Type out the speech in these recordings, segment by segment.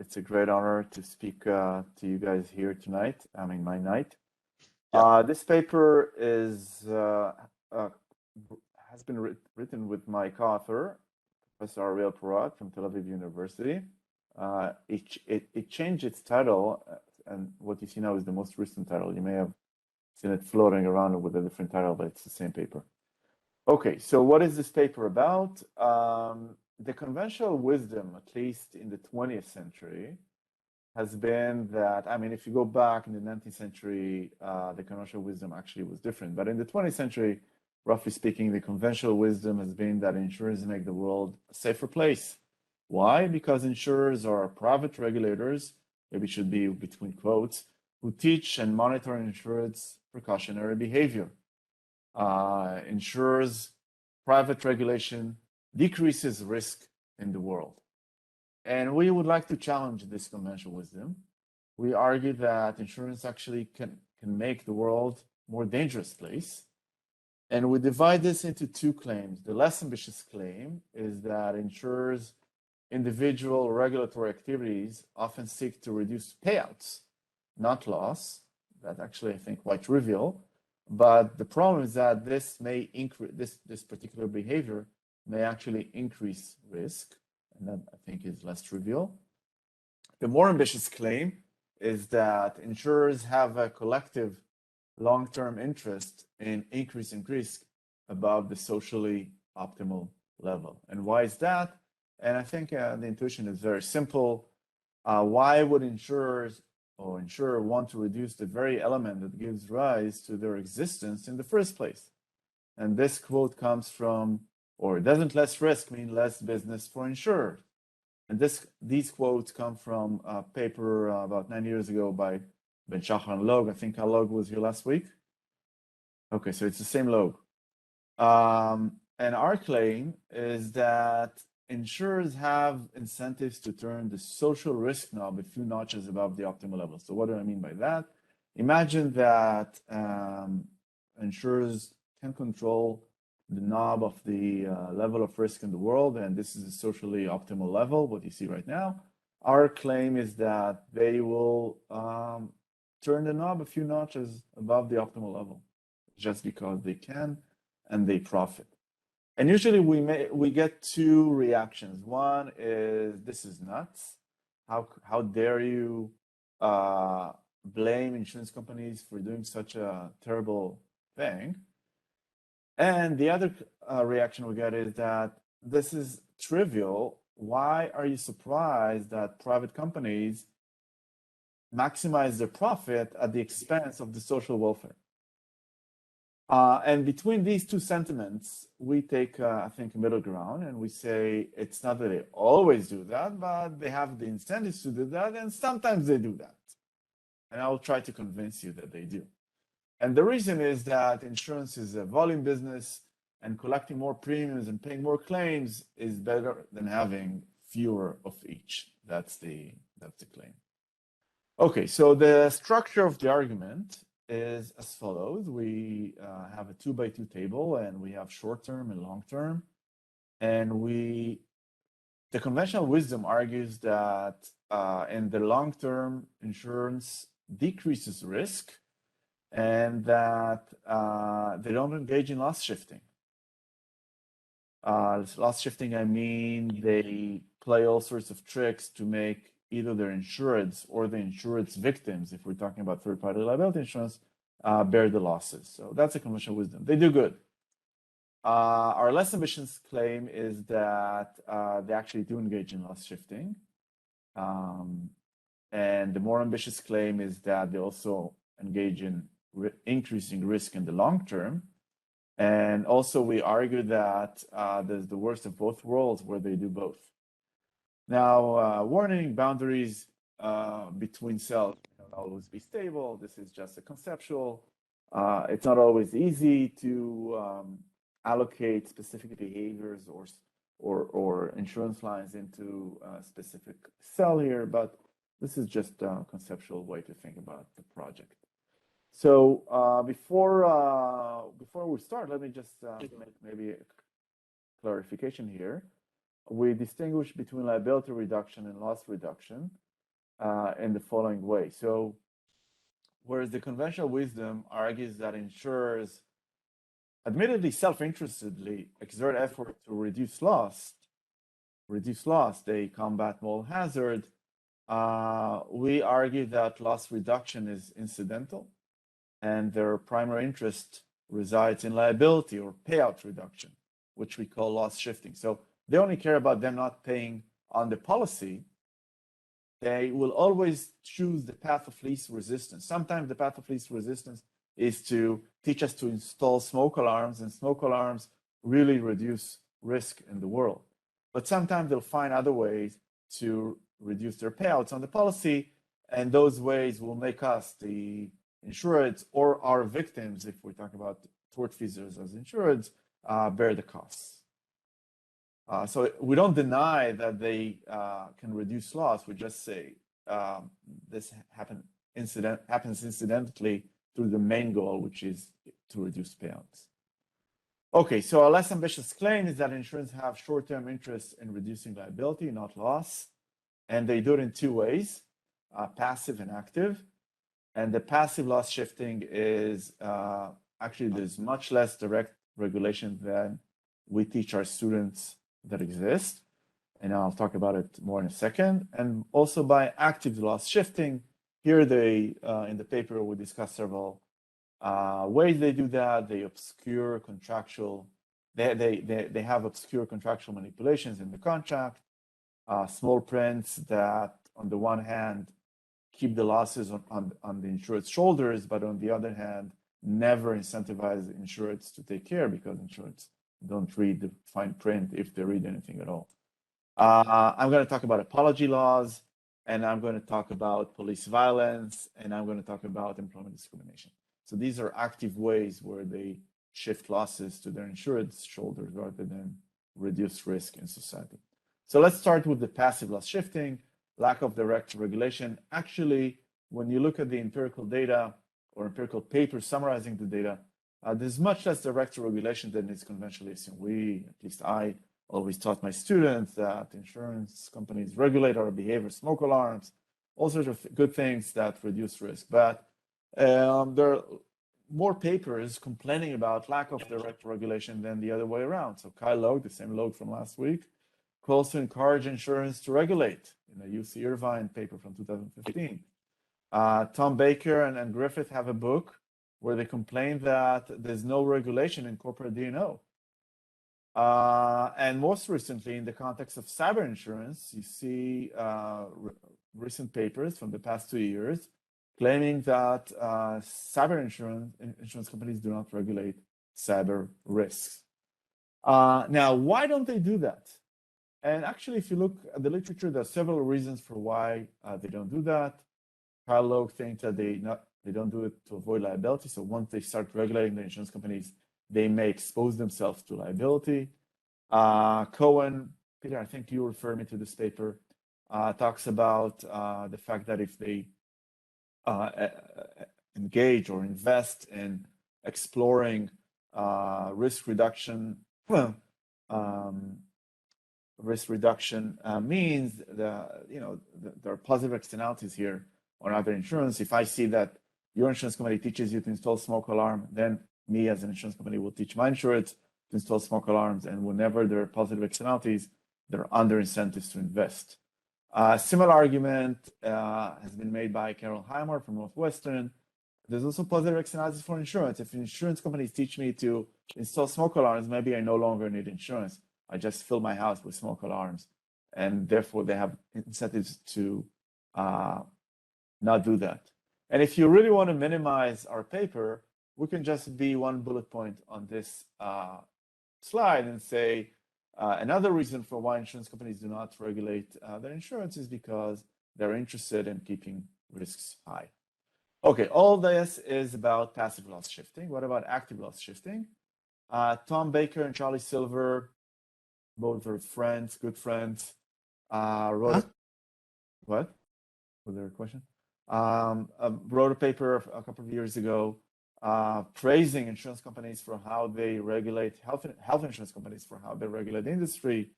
It's a great honor to speak to you guys here tonight. I mean, my night. Yeah. This paper is has been written with my co-author, Professor Ariel Porat from Tel Aviv University. It changed its title, and what you see now is the most recent title. You may have seen it floating around with a different title, but it's the same paper. Okay, so what is this paper about? The conventional wisdom, at least in the 20th century, has been that, I mean, if you go back in the 19th century, the conventional wisdom actually was different. But in the 20th century, roughly speaking, the conventional wisdom has been that insurers make the world a safer place. Why? Because insurers are private regulators, maybe it should be between quotes, who teach and monitor insureds' precautionary behavior. Insurers' private regulation decreases risk in the world. And we would like to challenge this conventional wisdom. We argue that insurance actually can make the world a more dangerous place. And we divide this into two claims. The less ambitious claim is that insurers' individual regulatory activities often seek to reduce payouts, not loss. That's actually, I think, quite trivial. But the problem is that this may increase, this particular behavior may actually increase risk, and that I think is less trivial. The more ambitious claim is that insurers have a collective long-term interest in increasing risk above the socially optimal level. And why is that? And I think the intuition is very simple. Why would insurers or insurer want to reduce the very element that gives rise to their existence in the first place? And this quote comes from, or doesn't less risk mean less business for insurers? And these quotes come from a paper about 9 years ago by Ben Shachar and Log. I think Log was here last week. Okay, so it's the same Log. And our claim is that insurers have incentives to turn the social risk knob a few notches above the optimal level. So what do I mean by that? Imagine that insurers can control the knob of the level of risk in the world, and this is a socially optimal level, what you see right now. Our claim is that they will turn the knob a few notches above the optimal level, just because they can and they profit. And usually we get two reactions. One is, this is nuts. How dare you blame insurance companies for doing such a terrible thing? And the other reaction we get is that this is trivial. Why are you surprised that private companies maximize their profit at the expense of the social welfare? And between these two sentiments, we take, I think, a middle ground, and we say it's not that they always do that, but they have the incentives to do that, and sometimes they do that. And I'll try to convince you that they do. And the reason is that insurance is a volume business, and collecting more premiums and paying more claims is better than having fewer of each. That's the claim. Okay, so the structure of the argument is as follows. We have a 2x2 table, and we have short-term and long-term. And the conventional wisdom argues that in the long-term, insurance decreases risk, and that they don't engage in loss shifting. Loss shifting, I mean, they play all sorts of tricks to make either their insureds or the insured's victims, if we're talking about third-party liability insurance, bear the losses. So that's a conventional wisdom. They do good. Our less ambitious claim is that they actually do engage in loss shifting. And the more ambitious claim is that they also engage in increasing risk in the long term. And also we argue that there's the worst of both worlds where they do both. Now, warning boundaries between cells don't always be stable. This is just a conceptual. It's not always easy to allocate specific behaviors or insurance lines into a specific cell here, but this is just a conceptual way to think about the project. So before we start, let me just make maybe a clarification here. We distinguish between liability reduction and loss reduction. in the following way. So, whereas the conventional wisdom argues that insurers, admittedly self-interestedly, exert effort to reduce loss, they combat moral hazard. We argue that loss reduction is incidental, and their primary interest resides in liability or payout reduction, which we call loss shifting. So they only care about them not paying on the policy. They will always choose the path of least resistance. Sometimes the path of least resistance is to teach us to install smoke alarms, and smoke alarms really reduce risk in the world. But sometimes they'll find other ways to reduce their payouts on the policy, and those ways will make us, the insureds, or our victims, if we talk about tortfeasors as insureds, bear the costs. So we don't deny that they can reduce loss. We just say this happens incidentally through the main goal, which is to reduce payouts. Okay, so a less ambitious claim is that insurers have short-term interest in reducing liability, not loss. And they do it in two ways, passive and active. And the passive loss shifting is actually there's much less direct regulation than we teach our students that exist. And I'll talk about it more in a second. And also by active loss shifting, here they, in the paper, we discuss several ways they do that. They obscure contractual, they have obscure contractual manipulations in the contract, small prints that on the one hand keep the losses on the insured's shoulders, but on the other hand, never incentivize insureds to take care because insureds don't read the fine print if they read anything at all. I'm going to talk about apology laws, and I'm going to talk about police violence, and I'm going to talk about employment discrimination. So these are active ways where they shift losses to their insured's shoulders rather than reduce risk in society. So let's start with the passive loss shifting, lack of direct regulation. Actually, when you look at the empirical data or empirical papers summarizing the data, there's much less direct regulation than is conventionally assumed. At least I, always taught my students that insurance companies regulate our behavior, smoke alarms, all sorts of good things that reduce risk. But there are more papers complaining about lack of direct regulation than the other way around. So Kyle Logue, the same Logue from last week, calls to encourage insurance to regulate in a UC Irvine paper from 2015. Tom Baker and Griffith have a book where they complain that there's no regulation in corporate D&O. And most recently, in the context of cyber insurance, you see recent papers from the past 2 years claiming that cyber insurance companies do not regulate cyber risks. Now, why don't they do that? And actually, if you look at the literature, there are several reasons for why they don't do that. Kyle Logue thinks that they don't do it to avoid liability. So once they start regulating the insurance companies, they may expose themselves to liability. Cohen, Peter, I think you refer me to this paper, talks about the fact that if they engage or invest in exploring risk reduction, means there are positive externalities here on other insurance. If I see that your insurance company teaches you to install smoke alarm, then me as an insurance company will teach my insureds to install smoke alarms, and whenever there are positive externalities, there are under incentives to invest. Similar argument has been made by Carol Heimer from Northwestern. There's also positive externalities for insurance. If insurance companies teach me to install smoke alarms, maybe I no longer need insurance. I just fill my house with smoke alarms, and therefore they have incentives to not do that. And if you really want to minimize our paper, we can just be one bullet point on this slide and say another reason for why insurance companies do not regulate their insurance is because they're interested in keeping risks high. Okay, all this is about passive loss shifting. What about active loss shifting? Tom Baker and Charlie Silver, both are friends, good friends, wrote what? Was there a question? Wrote a paper a couple of years ago praising insurance companies for how they regulate health insurance companies for how they regulate the industry.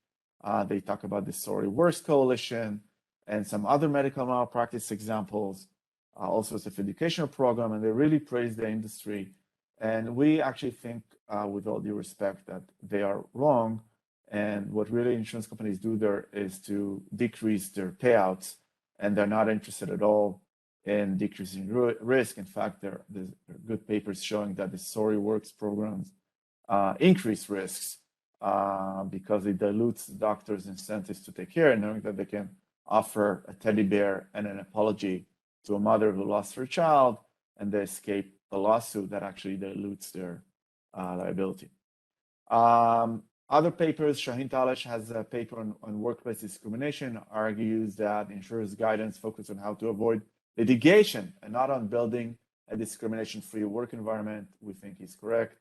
They talk about the Sorry Worse Coalition. and some other medical malpractice examples, also as a educational program, and they really praise the industry. And we actually think, with all due respect, that they are wrong. And what really insurance companies do there is to decrease their payouts, and they're not interested at all in decreasing risk. In fact, there are good papers showing that the SORI-Works programs increase risks because it dilutes doctors' incentives to take care, knowing that they can offer a teddy bear and an apology to a mother who lost her child, and they escape a lawsuit that actually dilutes their liability. Other papers, Shaheen Talesh has a paper on workplace discrimination, argues that insurers' guidance focus on how to avoid litigation and not on building a discrimination-free work environment. We think he's correct.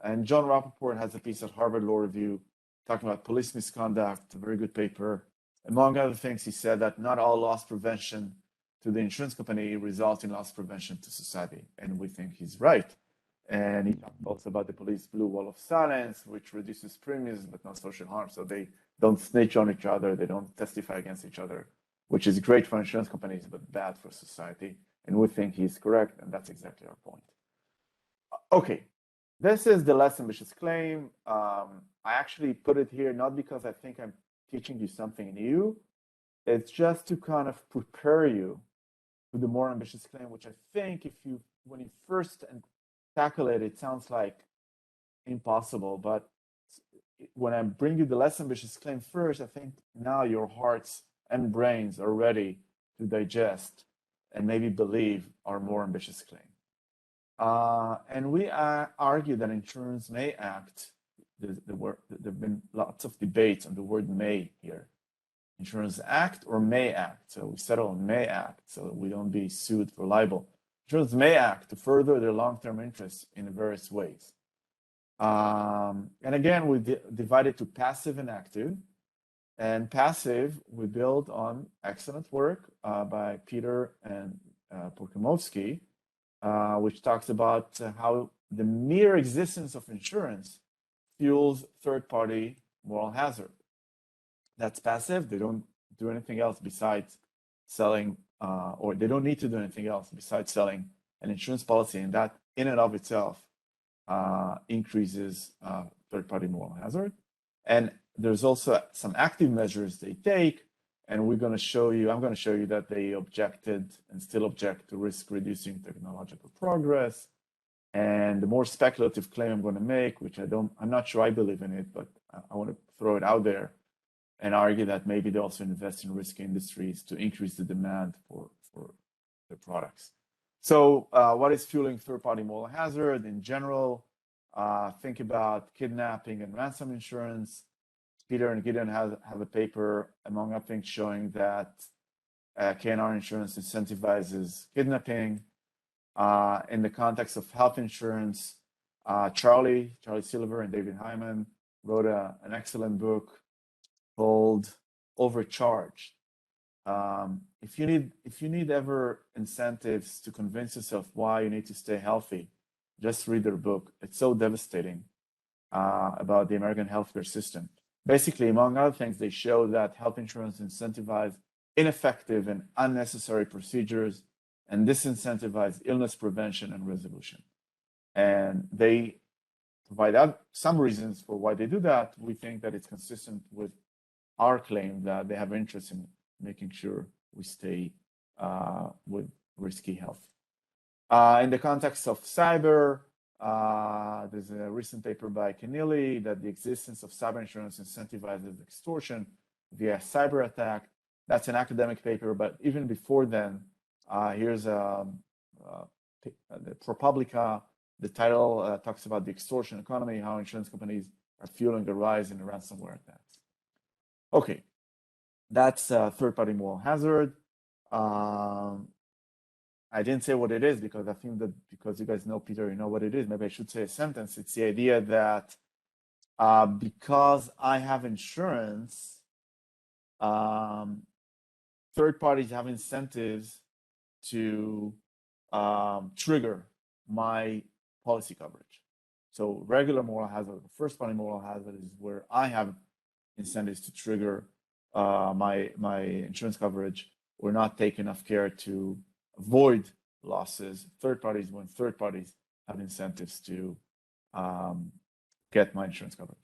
And John Rappaport has a piece at Harvard Law Review talking about police misconduct, a very good paper. Among other things, he said that not all loss prevention to the insurance company results in loss prevention to society. And we think he's right. And he talked also about the police blue wall of silence, which reduces premiums but not social harm. So they don't snitch on each other, they don't testify against each other, which is great for insurance companies but bad for society. And we think he's correct, and that's exactly our point. Okay, this is the less ambitious claim. I actually put it here not because I think I'm teaching you something new. It's just to kind of prepare you to the more ambitious claim, which I think when you first tackle it, it sounds like impossible. But when I bring you the less ambitious claim first, I think now your hearts and brains are ready to digest and maybe believe our more ambitious claim. And we argue that insurance may act. There have been lots of debates on the word may here. Insurance act or may act. So we settle on may act so that we don't be sued for libel. Insurance may act to further their long-term interests in various ways. And again, we divide it to passive and active. And passive, we build on excellent work by Peter and Porkamovsky, which talks about how the mere existence of insurance fuels third-party moral hazard. That's passive. They don't do anything else besides selling, or they don't need to do anything else besides selling an insurance policy, and that in and of itself increases third-party moral hazard. And there's also some active measures they take, and I'm going to show you that they objected and still object to risk-reducing technological progress. And the more speculative claim I'm going to make, which I'm not sure I believe in it, but I want to throw it out there and argue that maybe they also invest in risky industries to increase the demand for their products. So what is fueling third-party moral hazard in general? Think about kidnapping and ransom insurance. Peter and Gideon have a paper, among other things, showing that K&R insurance incentivizes kidnapping. In the context of health insurance, Charlie Silver and David Hyman wrote an excellent book called Overcharged. If you need ever incentives to convince yourself why you need to stay healthy, just read their book. It's so devastating about the American healthcare system. Basically, among other things, they show that health insurance incentivizes ineffective and unnecessary procedures and disincentivize illness prevention and resolution. And they provide some reasons for why they do that. We think that it's consistent with our claim that they have interest in making sure we stay with risky health. In the context of cyber, there's a recent paper by Keneally that the existence of cyber insurance incentivizes extortion via cyber attack. That's an academic paper, but even before then, here's the ProPublica. The title talks about the extortion economy, how insurance companies are fueling the rise in the ransomware attacks. Okay, that's third-party moral hazard. I didn't say what it is because I think that because you guys know Peter, you know what it is. Maybe I should say a sentence. It's the idea that because I have insurance, third parties have incentives to trigger my policy coverage. So regular moral hazard, the first party moral hazard is where I have incentives to trigger my insurance coverage or not take enough care to avoid losses. Third parties, when third parties have incentives to get my insurance covered.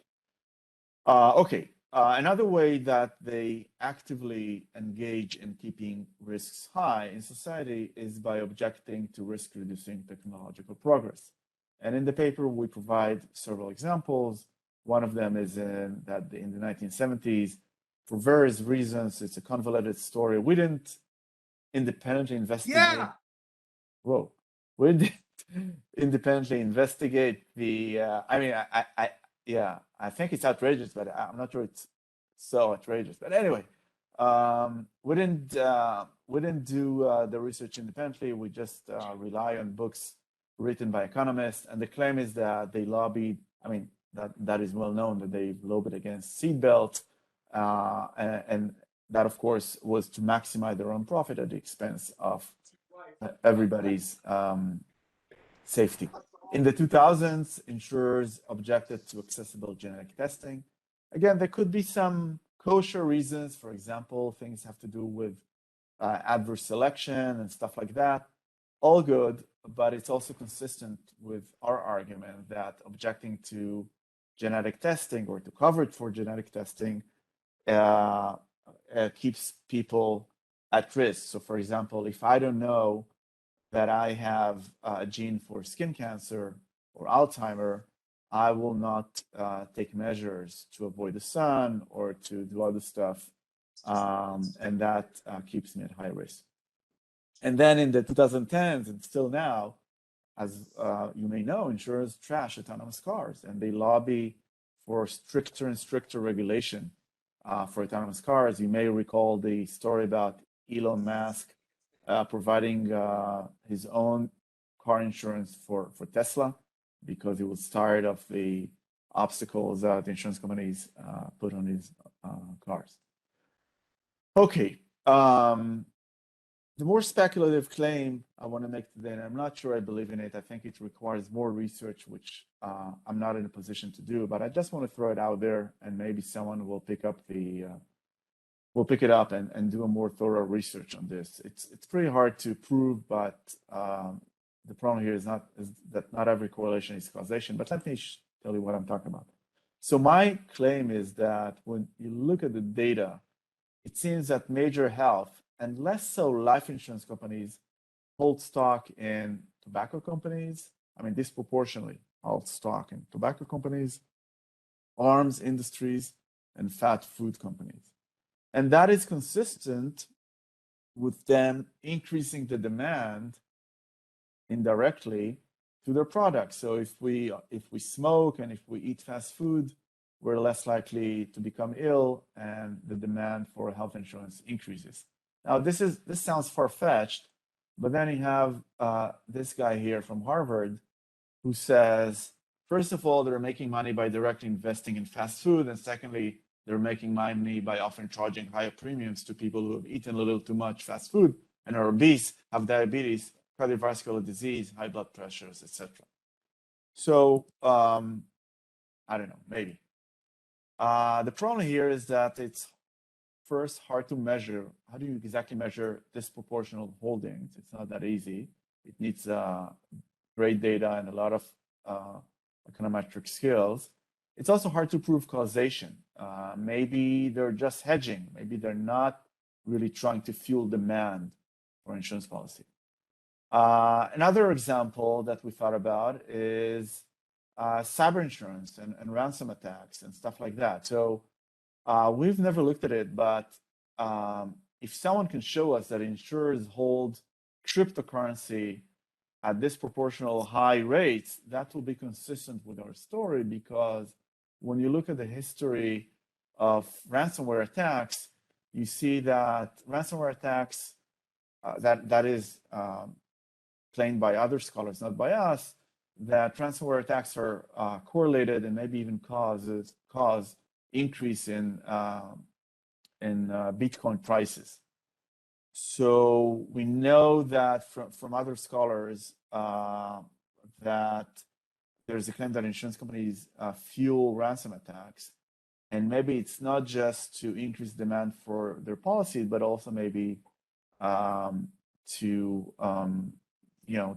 Okay, another way that they actively engage in keeping risks high in society is by objecting to risk-reducing technological progress. And in the paper, we provide several examples. One of them is in the 1970s, for various reasons, it's a convoluted story. We didn't independently investigate. Yeah. Whoa. We didn't independently investigate the, yeah, I think it's outrageous, but I'm not sure it's so outrageous. But anyway, we didn't do the research independently. We just rely on books written by economists. And the claim is that they lobbied, that is well known, that they lobbied against seatbelts. And that, of course, was to maximize their own profit at the expense of everybody's safety. In the 2000s, insurers objected to accessible genetic testing. Again, there could be some kosher reasons. For example, things have to do with adverse selection and stuff like that. All good, but it's also consistent with our argument that objecting to genetic testing or to coverage for genetic testing keeps people at risk. So, for example, if I don't know that I have a gene for skin cancer or Alzheimer, I will not take measures to avoid the sun or to do other stuff, and that keeps me at high risk. And then in the 2010s and still now, as you may know, insurers trash autonomous cars, and they lobby for stricter and stricter regulation for autonomous cars. You may recall the story about Elon Musk providing his own car insurance for Tesla because he was tired of the obstacles that insurance companies put on his cars. Okay, the more speculative claim I want to make today, and I'm not sure I believe in it. I think it requires more research, which I'm not in a position to do, but I just want to throw it out there, and maybe someone will pick up we'll pick it up and do a more thorough research on this. It's pretty hard to prove, but the problem here is that not every correlation is causation. But let me tell you what I'm talking about. So my claim is that when you look at the data, it seems that major health and less so life insurance companies hold stock in tobacco companies. Disproportionately hold stock in tobacco companies, arms industries, and fast food companies. And that is consistent with them increasing the demand indirectly to their products. So if we smoke and if we eat fast food, we're less likely to become ill, and the demand for health insurance increases. Now, this sounds far-fetched, but then you have this guy here from Harvard who says, first of all, they're making money by directly investing in fast food, and secondly, they're making money by often charging higher premiums to people who have eaten a little too much fast food and are obese, have diabetes, cardiovascular disease, high blood pressures, etc. So, I don't know, maybe. The problem here is that it's first hard to measure. How do you exactly measure disproportional holdings? It's not that easy. It needs great data and a lot of econometric skills. It's also hard to prove causation. Maybe they're just hedging. Maybe they're not really trying to fuel demand for insurance policy. Another example that we thought about is cyber insurance and ransom attacks and stuff like that. So we've never looked at it, but if someone can show us that insurers hold cryptocurrency at disproportional high rates, that will be consistent with our story, because when you look at the history of ransomware attacks, you see that ransomware attacks, that is claimed by other scholars, not by us, that ransomware attacks are correlated and maybe even cause increase in Bitcoin prices. So we know that from other scholars that there's a claim that insurance companies fuel ransom attacks, And maybe it's not just to increase demand for their policy, but also maybe to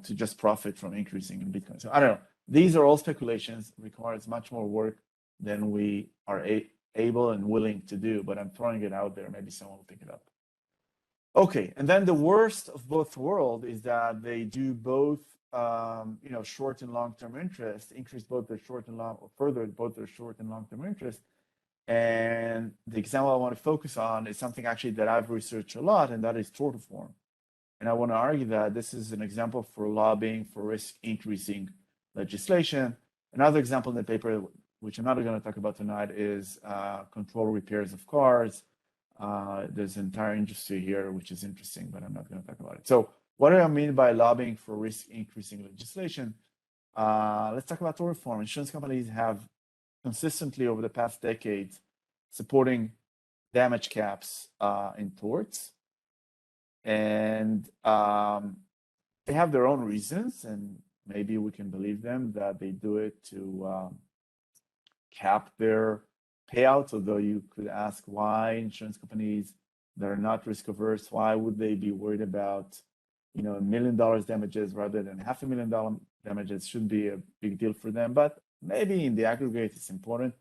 to just profit from increasing in Bitcoin. So I don't know. These are all speculations. Requires much more work than we are able and willing to do. But I'm throwing it out there. Maybe someone will pick it up. Okay, and then the worst of both worlds is that they do both, short and long-term interest, increase both their short and long, or further both their short and long-term interest. And the example I want to focus on is something actually that I've researched a lot, and that is tort reform. And I want to argue that this is an example for lobbying for risk increasing legislation. Another example in the paper, which I'm not going to talk about tonight, is control repairs of cars. There's an entire industry here, which is interesting, but I'm not going to talk about it. So what do I mean by lobbying for risk increasing legislation? Let's talk about tort reform. Insurance companies have consistently over the past decades supporting damage caps in torts. And they have their own reasons, and maybe we can believe them that they do it to cap their payouts, although you could ask why insurance companies that are not risk averse, why would they be worried about $1 million damages rather than $500,000 damages? Shouldn't be a big deal for them, but maybe in the aggregate it's important,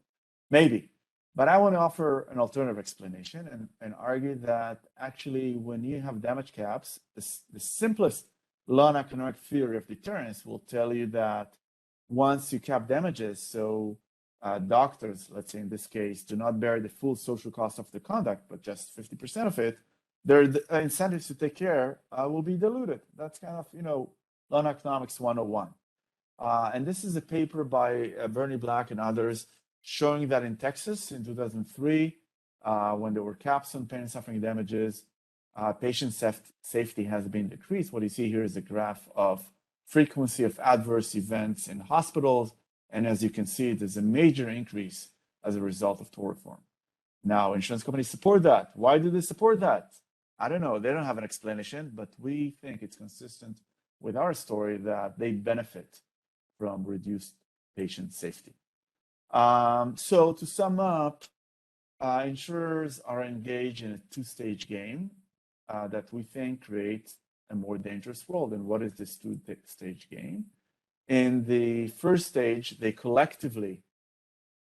maybe. But I want to offer an alternative explanation and argue that actually when you have damage caps, the simplest law and economic theory of deterrence will tell you that once you cap damages, so doctors, let's say in this case, do not bear the full social cost of the conduct, but just 50% of it, their incentives to take care will be diluted. That's kind of, law and economics 101. And this is a paper by Bernie Black and others showing that in Texas in 2003, when there were caps on pain and suffering damages, patient safety has been decreased. What you see here is a graph of frequency of adverse events in hospitals. And as you can see, there's a major increase as a result of tort reform. Now, insurance companies support that. Why do they support that? I don't know. They don't have an explanation, but we think it's consistent with our story that they benefit from reduced patient safety. So to sum up, insurers are engaged in a two-stage game that we think creates a more dangerous world. And what is this two-stage game? In the first stage, they collectively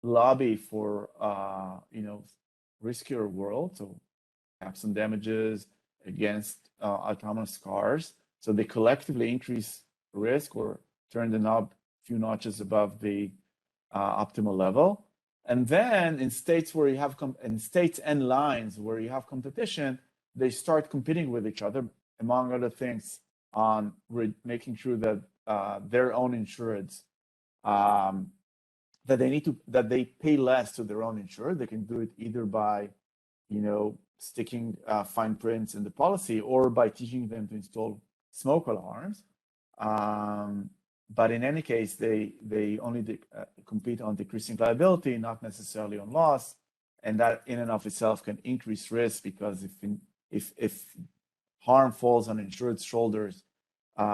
lobby for riskier world, so caps and damages against autonomous cars. So they collectively increase risk or turn the knob a few notches above the optimal level. And then in states where you have in states and lines where you have competition, they start competing with each other, among other things, on making sure that their own insureds that they pay less to their own insured. They can do it either by sticking fine prints in the policy or by teaching them to install smoke alarms. But in any case, they only compete on decreasing liability, not necessarily on loss, and that in and of itself can increase risk because if harm falls on insured's shoulders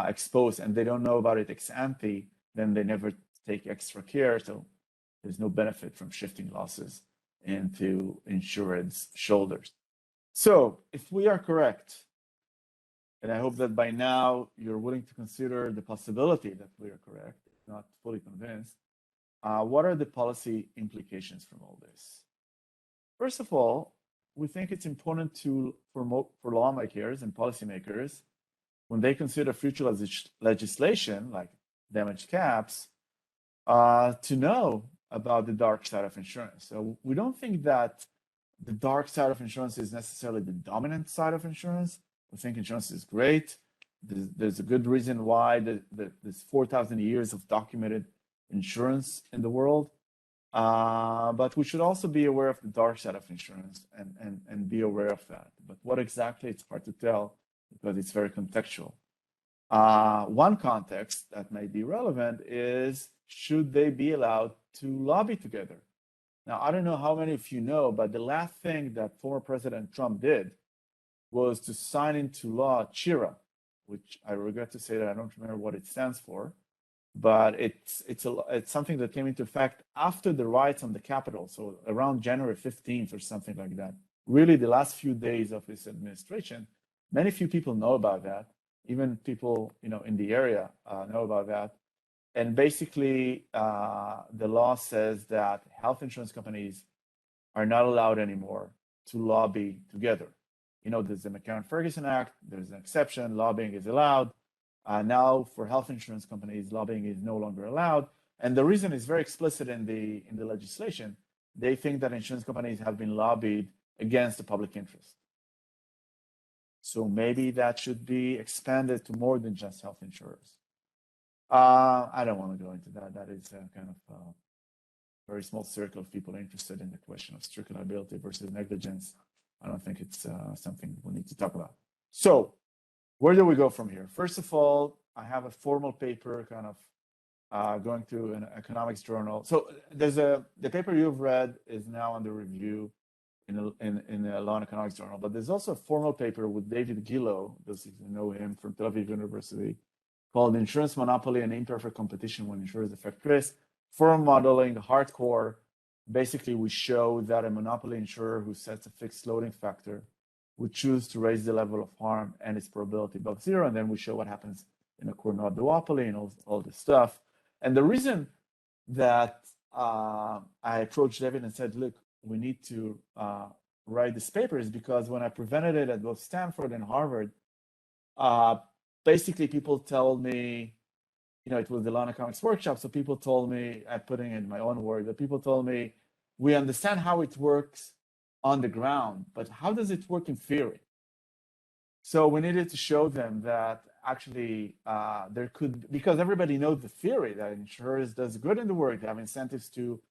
exposed and they don't know about it ex ante, then they never take extra care. So there's no benefit from shifting losses into insured's shoulders. So if we are correct, and I hope that by now you're willing to consider the possibility that we are correct, not fully convinced, what are the policy implications from all this? First of all, we think it's important for lawmakers and policymakers, when they consider future legislation like damage caps, to know about the dark side of insurance. So we don't think that the dark side of insurance is necessarily the dominant side of insurance. We think insurance is great. There's a good reason why there's 4,000 years of documented insurance in the world. But we should also be aware of the dark side of insurance and be aware of that. But what exactly, it's hard to tell because it's very contextual. One context that may be relevant is, should they be allowed to lobby together? Now, I don't know how many of you know, but the last thing that former President Trump did was to sign into law CHIRA, which I regret to say that I don't remember what it stands for, but it's something that came into effect after the riots on the Capitol, so around January 15th or something like that. Really, the last few days of his administration, many few people know about that. Even people, in the area know about that. And basically, the law says that health insurance companies are not allowed anymore to lobby together. There's the McCarran-Ferguson Act. There's an exception. Lobbying is allowed. Now, for health insurance companies, lobbying is no longer allowed. And the reason is very explicit in the legislation. They think that insurance companies have been lobbied against the public interest. So maybe that should be expanded to more than just health insurers. I don't want to go into that. That is kind of a very small circle of people interested in the question of strict liability versus negligence. I don't think it's something we need to talk about. So where do we go from here? First of all, I have a formal paper kind of going through an economics journal. So the paper you've read is now under review in the Law and Economics Journal, but there's also a formal paper with David Gillow, those of you who know him from Tel Aviv University, called Insurance Monopoly and Imperfect Competition When Insurers Affect Risk. Firm modeling, hardcore. Basically, we show that a monopoly insurer who sets a fixed loading factor would choose to raise the level of harm and its probability above zero, and then we show what happens in a Cournot duopoly and all this stuff. And the reason that I approached David and said, look, we need to write this paper is because when I presented it at both Stanford and Harvard, basically people told me, it was the Law and Economics workshop, so people told me, I'm putting it in my own words, that people told me, we understand how it works on the ground, but how does it work in theory? So we needed to show them that actually there could, because everybody knows the theory that insurers does good in the work, they have incentives to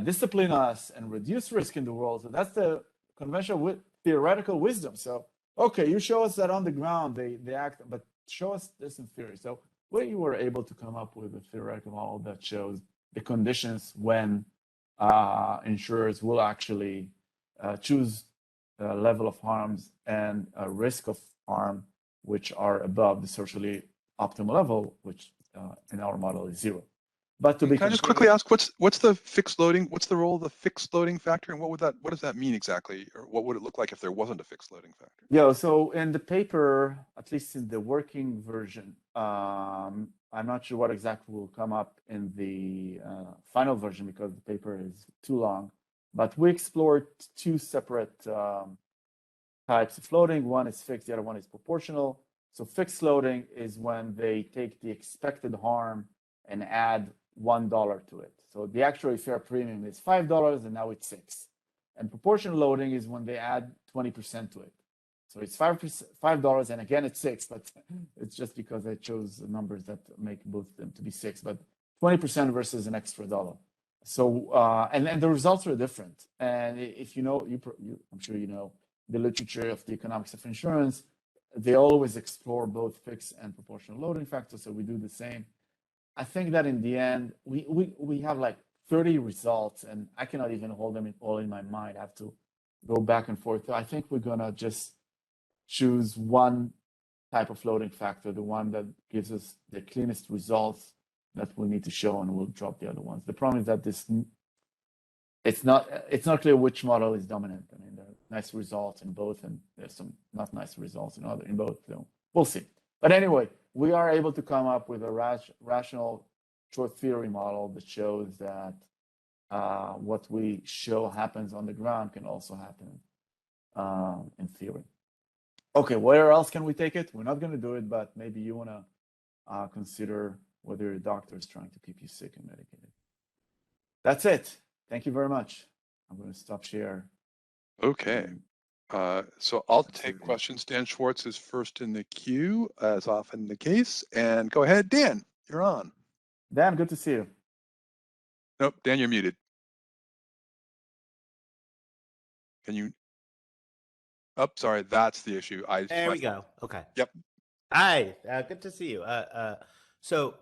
discipline us and reduce risk in the world. So that's the conventional theoretical wisdom. So, okay, you show us that on the ground they act, but show us this in theory. So we were able to come up with a theoretical model that shows the conditions when insurers will actually choose a level of harms and a risk of harm which are above the socially optimal level, which in our model is zero. But to be Can I just quickly ask, what's the fixed loading? What's the role of the fixed loading factor, and what does that mean exactly, or what would it look like if there wasn't a fixed loading factor? Yeah, so in the paper, at least in the working version, I'm not sure what exactly will come up in the final version because the paper is too long. But we explored two separate types of loading. One is fixed, the other one is proportional. So fixed loading is when they take the expected harm and add $1 to it. So the actuary fair premium is $5 and now it's $6. And proportional loading is when they add 20% to it. So it's $5 and again it's $6, but it's just because I chose the numbers that make both of them to be $6, but 20% versus an extra dollar. So and the results are different. And if you know, I'm sure you know the literature of the economics of insurance, they always explore both fixed and proportional loading factors. So we do the same. I think that in the end, we have like 30 results, and I cannot even hold them all in my mind. I have to go back and forth. I think we're gonna just choose one type of loading factor, the one that gives us the cleanest results that we need to show, and we'll drop the other ones. The problem is that it's not clear which model is dominant. I mean, there are nice results in both, and there's some not nice results in both. So we'll see. But anyway, we are able to come up with a rational short theory model that shows that what we show happens on the ground can also happen in theory. Okay, where else can we take it? We're not going to do it, but maybe you want to consider whether your doctor is trying to keep you sick and medicated. That's it. Thank you very much. I'm going to stop share. Okay. So I'll take questions. Dan Schwartz is first in the queue, as often the case. And go ahead, Dan, you're on. Dan, good to see you. Nope, Dan, you're muted. Can you? Oh, sorry, that's the issue. There we go. Okay. Yep. Hi, good to see you. So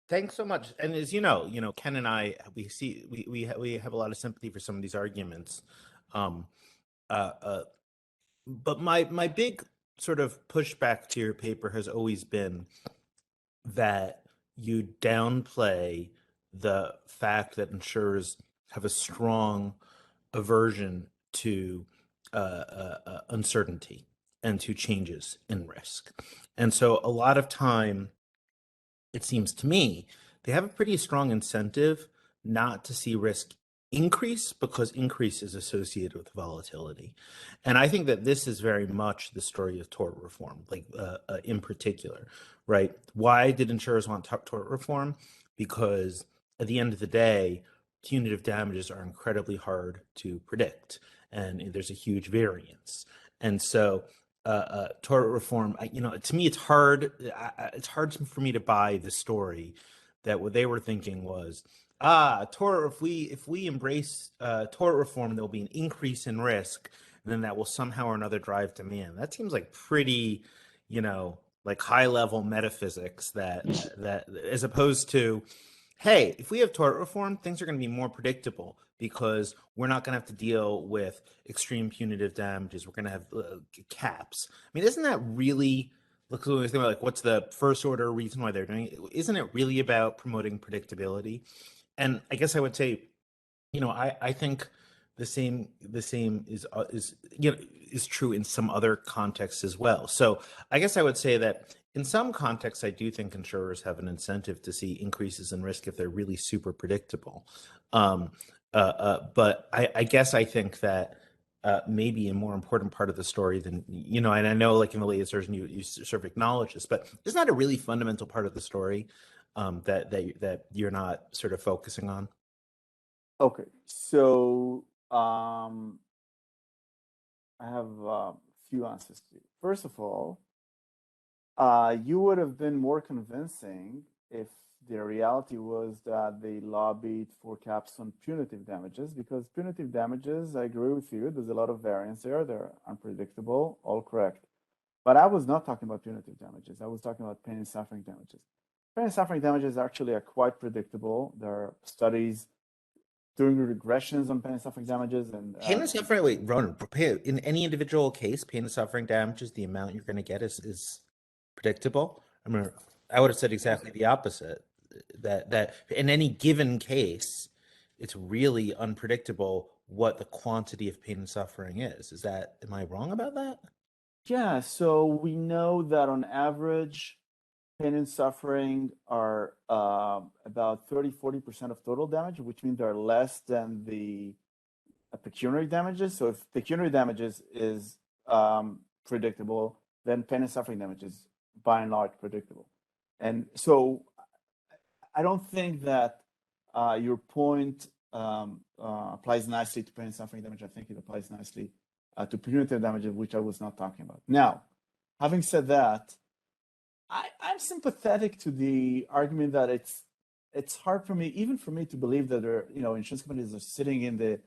thanks so much. And as you know, Ken and I, we have a lot of sympathy for some of these arguments. But my big sort of pushback to your paper has always been that you downplay the fact that insurers have a strong aversion to uncertainty and to changes in risk. And so a lot of time, it seems to me, they have a pretty strong incentive not to see risk increase because increase is associated with volatility. And I think that this is very much the story of tort reform, like in particular, right? Why did insurers want tort reform? Because at the end of the day, punitive damages are incredibly hard to predict, and there's a huge variance. And so tort reform, to me, it's hard. It's hard for me to buy the story that what they were thinking was, tort. If we embrace tort reform, there'll be an increase in risk, and then that will somehow or another drive demand. That seems like pretty, like high level metaphysics. That as opposed to, hey, if we have tort reform, things are going to be more predictable because we're not going to have to deal with extreme punitive damages. We're going to have caps. I mean, isn't that really, like, what's the first order reason why they're doing it? Isn't it really about promoting predictability? And I guess I would say, I think the same is true in some other contexts as well. So I guess I would say that in some contexts, I do think insurers have an incentive to see increases in risk if they're really super predictable. But I guess I think that maybe a more important part of the story than, and I know, like, in the latest version, you sort of acknowledge this, but isn't that a really fundamental part of the story that you're not sort of focusing on? Okay, so I have a few answers to you. First of all, you would have been more convincing if the reality was that they lobbied for caps on punitive damages, because punitive damages, I agree with you, there's a lot of variance there. They're unpredictable, all correct. But I was not talking about punitive damages. I was talking about pain and suffering damages. Pain and suffering damages actually are quite predictable. There are studies doing regressions on pain and suffering damages. And pain and suffering, wait, Ronen, in any individual case, pain and suffering damages, the amount you're going to get is predictable. I mean, I would have said exactly the opposite. That in any given case, it's really unpredictable what the quantity of pain and suffering is. Am I wrong about that? Yeah, so we know that on average, pain and suffering are about 30-40% of total damage, which means they're less than the pecuniary damages. So if pecuniary damages is predictable, then pain and suffering damages, by and large, predictable. And so I don't think that your point applies nicely to pain and suffering damage. I think it applies nicely to punitive damages, which I was not talking about. Now, having said that, I'm sympathetic to the argument that it's hard for me, even for me, to believe that insurance companies are sitting in the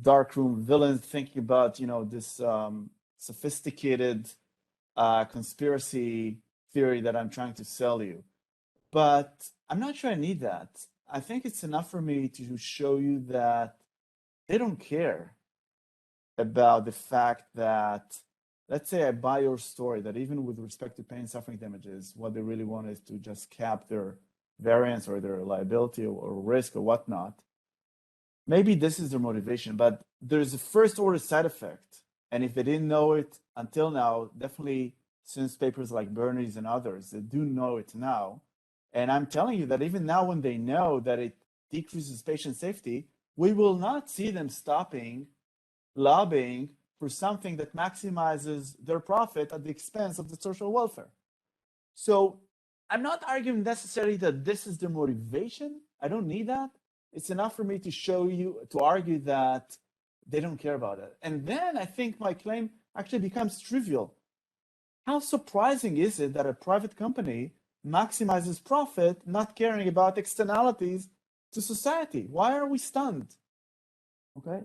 dark room, villains, thinking about this sophisticated conspiracy theory that I'm trying to sell you. But I'm not sure I need that. I think it's enough for me to show you that they don't care about the fact that, let's say I buy your story, that even with respect to pain and suffering damages, what they really want is to just cap their variance or their liability or risk or whatnot. Maybe this is their motivation, but there's a first order side effect. And if they didn't know it until now, definitely since papers like Bernie's and others, they do know it now. And I'm telling you that even now, when they know that it decreases patient safety, we will not see them stopping lobbying for something that maximizes their profit at the expense of the social welfare. So I'm not arguing necessarily that this is their motivation. I don't need that. It's enough for me to show you, to argue that they don't care about it. And then I think my claim actually becomes trivial. How surprising is it that a private company maximizes profit, not caring about externalities to society? Why are we stunned? Okay.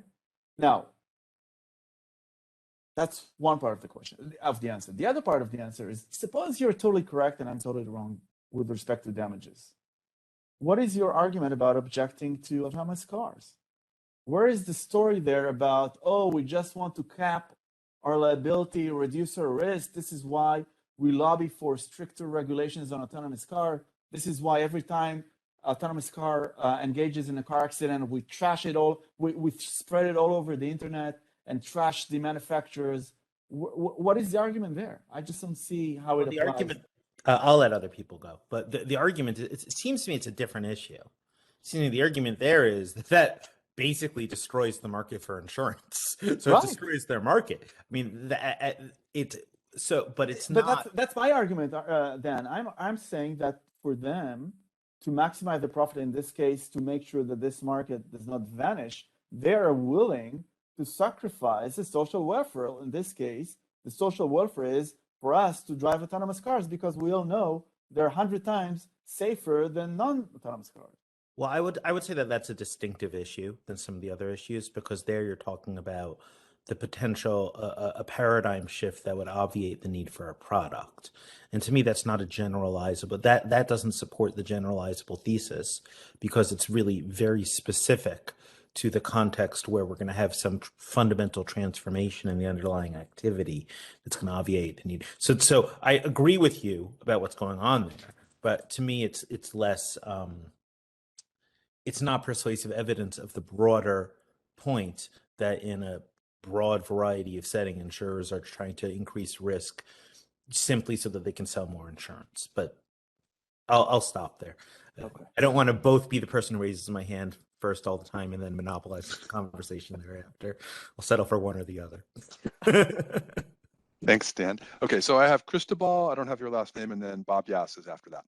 Now, that's one part of the question, of the answer. The other part of the answer is, suppose you're totally correct and I'm totally wrong with respect to damages. What is your argument about objecting to autonomous cars? Where is the story there about, oh, we just want to cap our liability, reduce our risk. This is why we lobby for stricter regulations on autonomous car. This is why every time autonomous car engages in a car accident, we trash it all. We spread it all over the internet and trash the manufacturers. What is the argument there? I just don't see how it The applies. argument, I'll let other people go, but the argument, it seems to me it's a different issue. See, the argument there is that basically destroys the market for insurance. So Right. it destroys their market. I mean, but it's But not. that's my argument, Dan. I'm saying that for them to maximize the profit in this case, to make sure that this market does not vanish, they are willing to sacrifice the social welfare. In this case, the social welfare is for us to drive autonomous cars because we all know they're 100 times safer than non-autonomous cars. Well, I would say that that's a distinctive issue than some of the other issues, because there you're talking about the potential a paradigm shift that would obviate the need for a product. And to me, that's not a generalizable, that doesn't support the generalizable thesis, because it's really very specific to the context where we're going to have some fundamental transformation in the underlying activity that's going to obviate the need. So I agree with you about what's going on there, but to me, it's less. It's not persuasive evidence of the broader point that in a broad variety of setting, insurers are trying to increase risk simply so that they can sell more insurance. But I'll stop there. Okay. I don't want to both be the person who raises my hand first all the time and then monopolize the conversation thereafter. I'll settle for one or the other. Thanks, Dan. Okay, so I have Cristobal. I don't have your last name, and then Bob Yass is after that.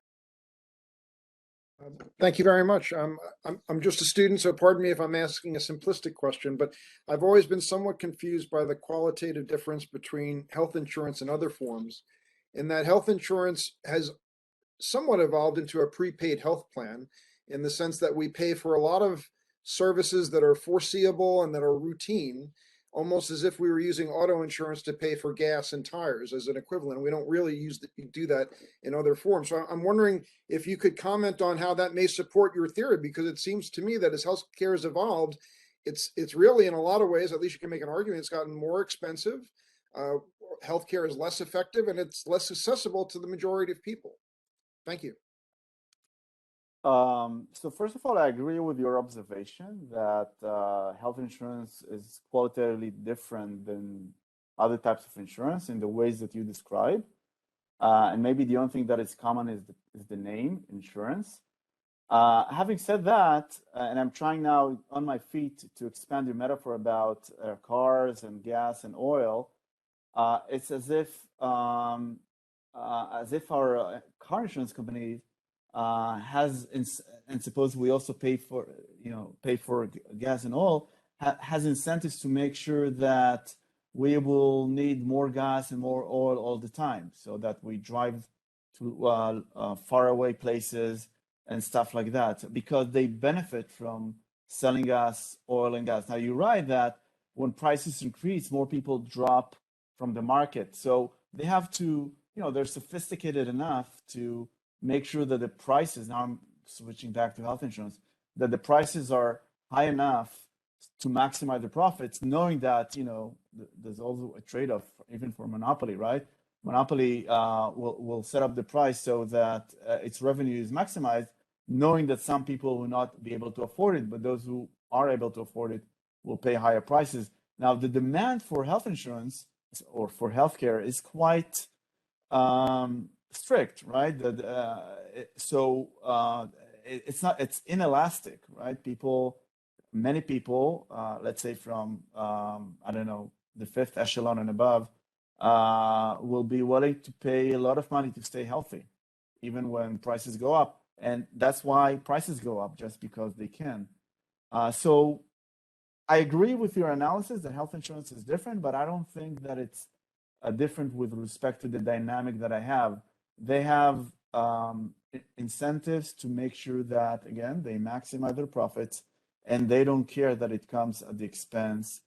Thank you very much. I'm just a student, so pardon me if I'm asking a simplistic question, but I've always been somewhat confused by the qualitative difference between health insurance and other forms, in that health insurance has somewhat evolved into a prepaid health plan, in the sense that we pay for a lot of services that are foreseeable and that are routine, almost as if we were using auto insurance to pay for gas and tires as an equivalent. We don't really do that in other forms. So I'm wondering if you could comment on how that may support your theory, because it seems to me that as healthcare has evolved, it's really, in a lot of ways, at least you can make an argument, it's gotten more expensive. Healthcare is less effective and it's less accessible to the majority of people. Thank you. So first of all, I agree with your observation that health insurance is qualitatively different than other types of insurance in the ways that you describe. And maybe the only thing that is common is the name, insurance. Having said that, and I'm trying now on my feet to expand your metaphor about cars and gas and oil, it's as if our car insurance company and suppose we also pay for gas and oil, has incentives to make sure that we will need more gas and more oil all the time, so that we drive to faraway places and stuff like that, because they benefit from selling us oil and gas. Now, you're right that when prices increase, more people drop from the market. So they have to, they're sophisticated enough to make sure that the prices, now I'm switching back to health insurance, that the prices are high enough to maximize the profits, knowing that, there's also a trade-off even for monopoly, right? Monopoly will set up the price so that its revenue is maximized, knowing that some people will not be able to afford it, but those who are able to afford it will pay higher prices. Now, the demand for health insurance or for healthcare is quite strict, right? It's inelastic, right? Many people, let's say from the fifth echelon and above, will be willing to pay a lot of money to stay healthy, even when prices go up. And that's why prices go up, just because they can. So I agree with your analysis that health insurance is different, but I don't think that it's different with respect to the dynamic that I have. They have incentives to make sure that, again, they maximize their profits, and they don't care that it comes at the expense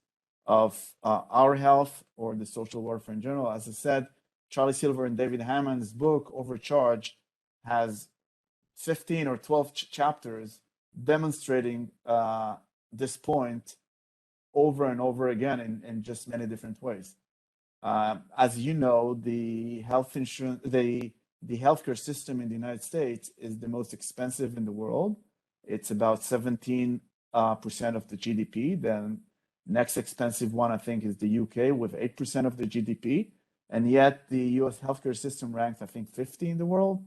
of our health or the social welfare in general. As I said, Charlie Silver and David Hammond's book, Overcharge, has 15 or 12 chapters demonstrating this point over and over again in just many different ways. As you know, the health insurance, the the healthcare system in the United States is the most expensive in the world. It's about 17% of the GDP. Then next expensive one, I think, is the UK with 8% of the GDP. And yet the US healthcare system ranks, I think, 50 in the world.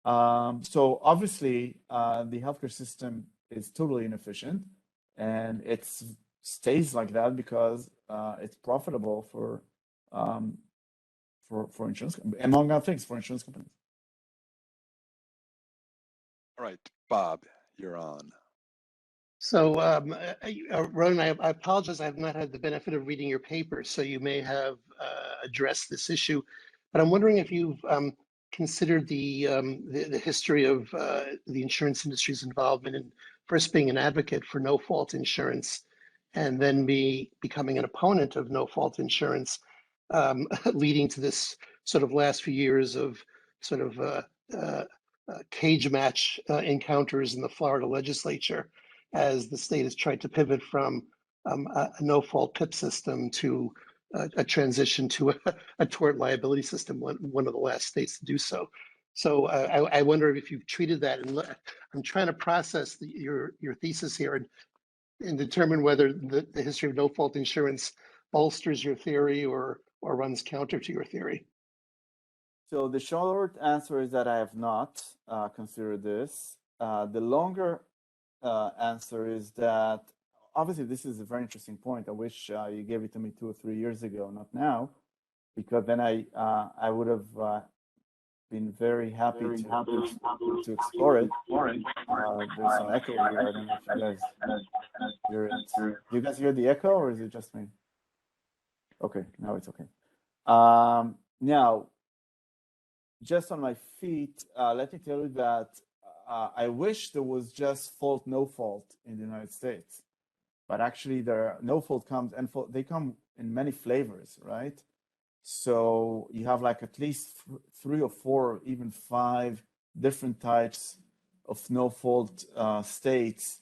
So obviously, the healthcare system is totally inefficient, and it stays like that because it's profitable for insurance, among other things, for insurance companies. All right, Bob, you're on. So, Ronen, I apologize. I have not had the benefit of reading your paper, so you may have addressed this issue. But I'm wondering if you've considered the history of the insurance industry's involvement in first being an advocate for no-fault insurance, and then becoming an opponent of no-fault insurance, leading to this sort of last few years of sort of cage match encounters in the Florida legislature, as the state has tried to pivot from a no-fault PIP system to a transition to a tort liability system, one of the last states to do so. So I wonder if you've treated that, and I'm trying to process your thesis here and determine whether the history of no-fault insurance bolsters your theory or runs counter to your theory. So the short answer is that I have not considered this. The longer answer is that obviously this is a very interesting point. I wish you gave it to me 2 or 3 years ago, not now, because then I would have been very happy to explore it. There's some echo here. I don't know if you guys hear it. Do you guys hear the echo, or is it just me? Okay, now it's okay. Now, just on my feet, let me tell you that I wish there was just fault, no fault in the United States, but actually there no fault comes, and they come in many flavors, right? So you have like at least 3 or 4, even 5 different types of no fault states.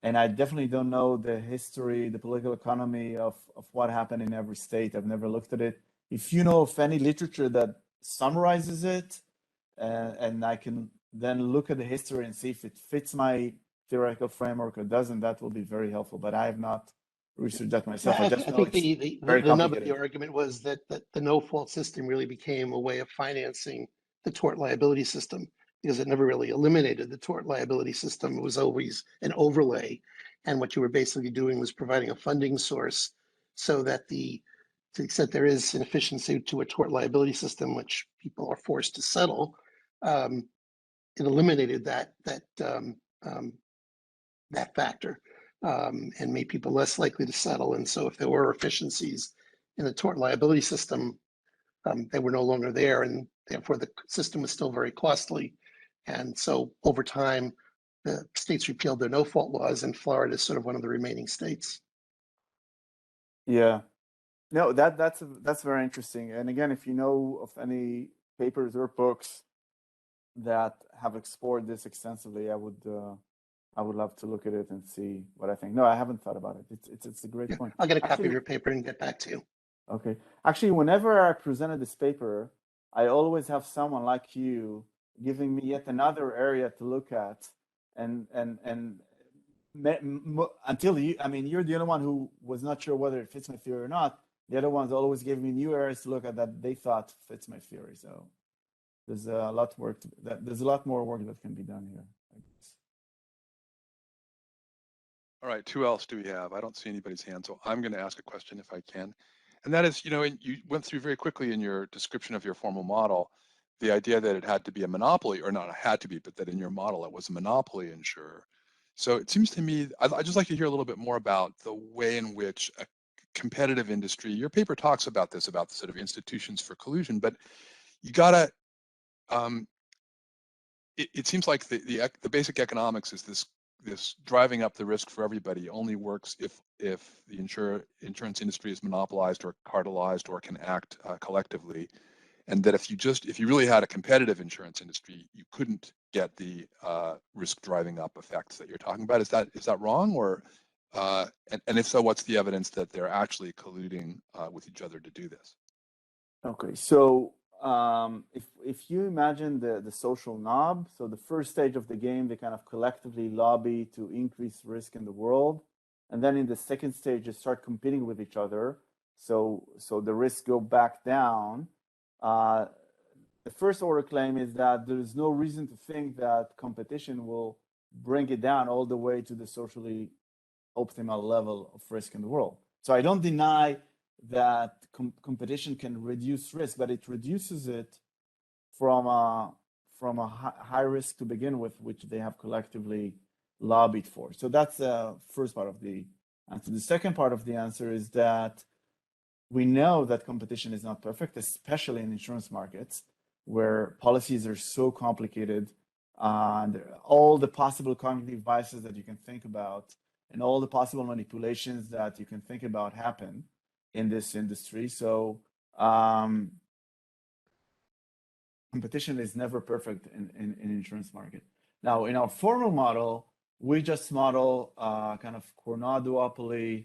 And I definitely don't know the history, the political economy of what happened in every state. I've never looked at it. If you know of any literature that summarizes it, and I can then look at the history and see if it fits my theoretical framework or doesn't, that will be very helpful. But I have not researched that myself. I just know think the nub of the argument was that the no-fault system really became a way of financing the tort liability system, because it never really eliminated the tort liability system. It was always an overlay. And what you were basically doing was providing a funding source so that to the extent there is inefficiency to a tort liability system, which people are forced to settle, it eliminated that factor and made people less likely to settle. And so if there were efficiencies in the tort liability system, they were no longer there, and therefore the system was still very costly. And so over time, the states repealed their no-fault laws, and Florida is sort of one of the remaining states. Yeah, no, that's very interesting. And again, if you know of any papers or books that have explored this extensively, I would love to look at it and see what I think. No, I haven't thought about it. It's a great point. I'll get a copy of your paper and get back to you. Okay. Actually, whenever I presented this paper, I always have someone like you giving me yet another area to look at, and until you, I mean, you're the only one who was not sure whether it fits my theory or not. The other ones always gave me new areas to look at that they thought fits my theory. So there's a lot of work. There's a lot more work that can be done here, I guess. All right, who else do we have? I don't see anybody's hand, so I'm going to ask a question if I can. And that is, you went through very quickly in your description of your formal model, the idea that it had to be a monopoly, or not had to be, but that in your model it was a monopoly insurer. So it seems to me, I'd just like to hear a little bit more about the way in which a competitive industry, your paper talks about this, about the sort of institutions for collusion, but you gotta, it seems like the basic economics is this driving up the risk for everybody only works if the insurance industry is monopolized or cartelized or can act collectively, and that if you really had a competitive insurance industry, you couldn't get the risk driving up effects that you're talking about. Is that wrong, or and if so, what's the evidence that they're actually colluding with each other to do this? Okay, so if you imagine the social knob, so the first stage of the game, they kind of collectively lobby to increase risk in the world, and then in the second stage, they start competing with each other. So the risks go back down. The first order claim is that there is no reason to think that competition will bring it down all the way to the socially optimal level of risk in the world. So I don't deny that competition can reduce risk, but it reduces it from a high risk to begin with, which they have collectively lobbied for. So that's the first part of the answer. The second part of the answer is that we know that competition is not perfect, especially in insurance markets, where policies are so complicated, and all the possible cognitive biases that you can think about and all the possible manipulations that you can think about happen in this industry. So competition is never perfect in insurance market. Now, in our formal model, we just model kind of Cournot duopoly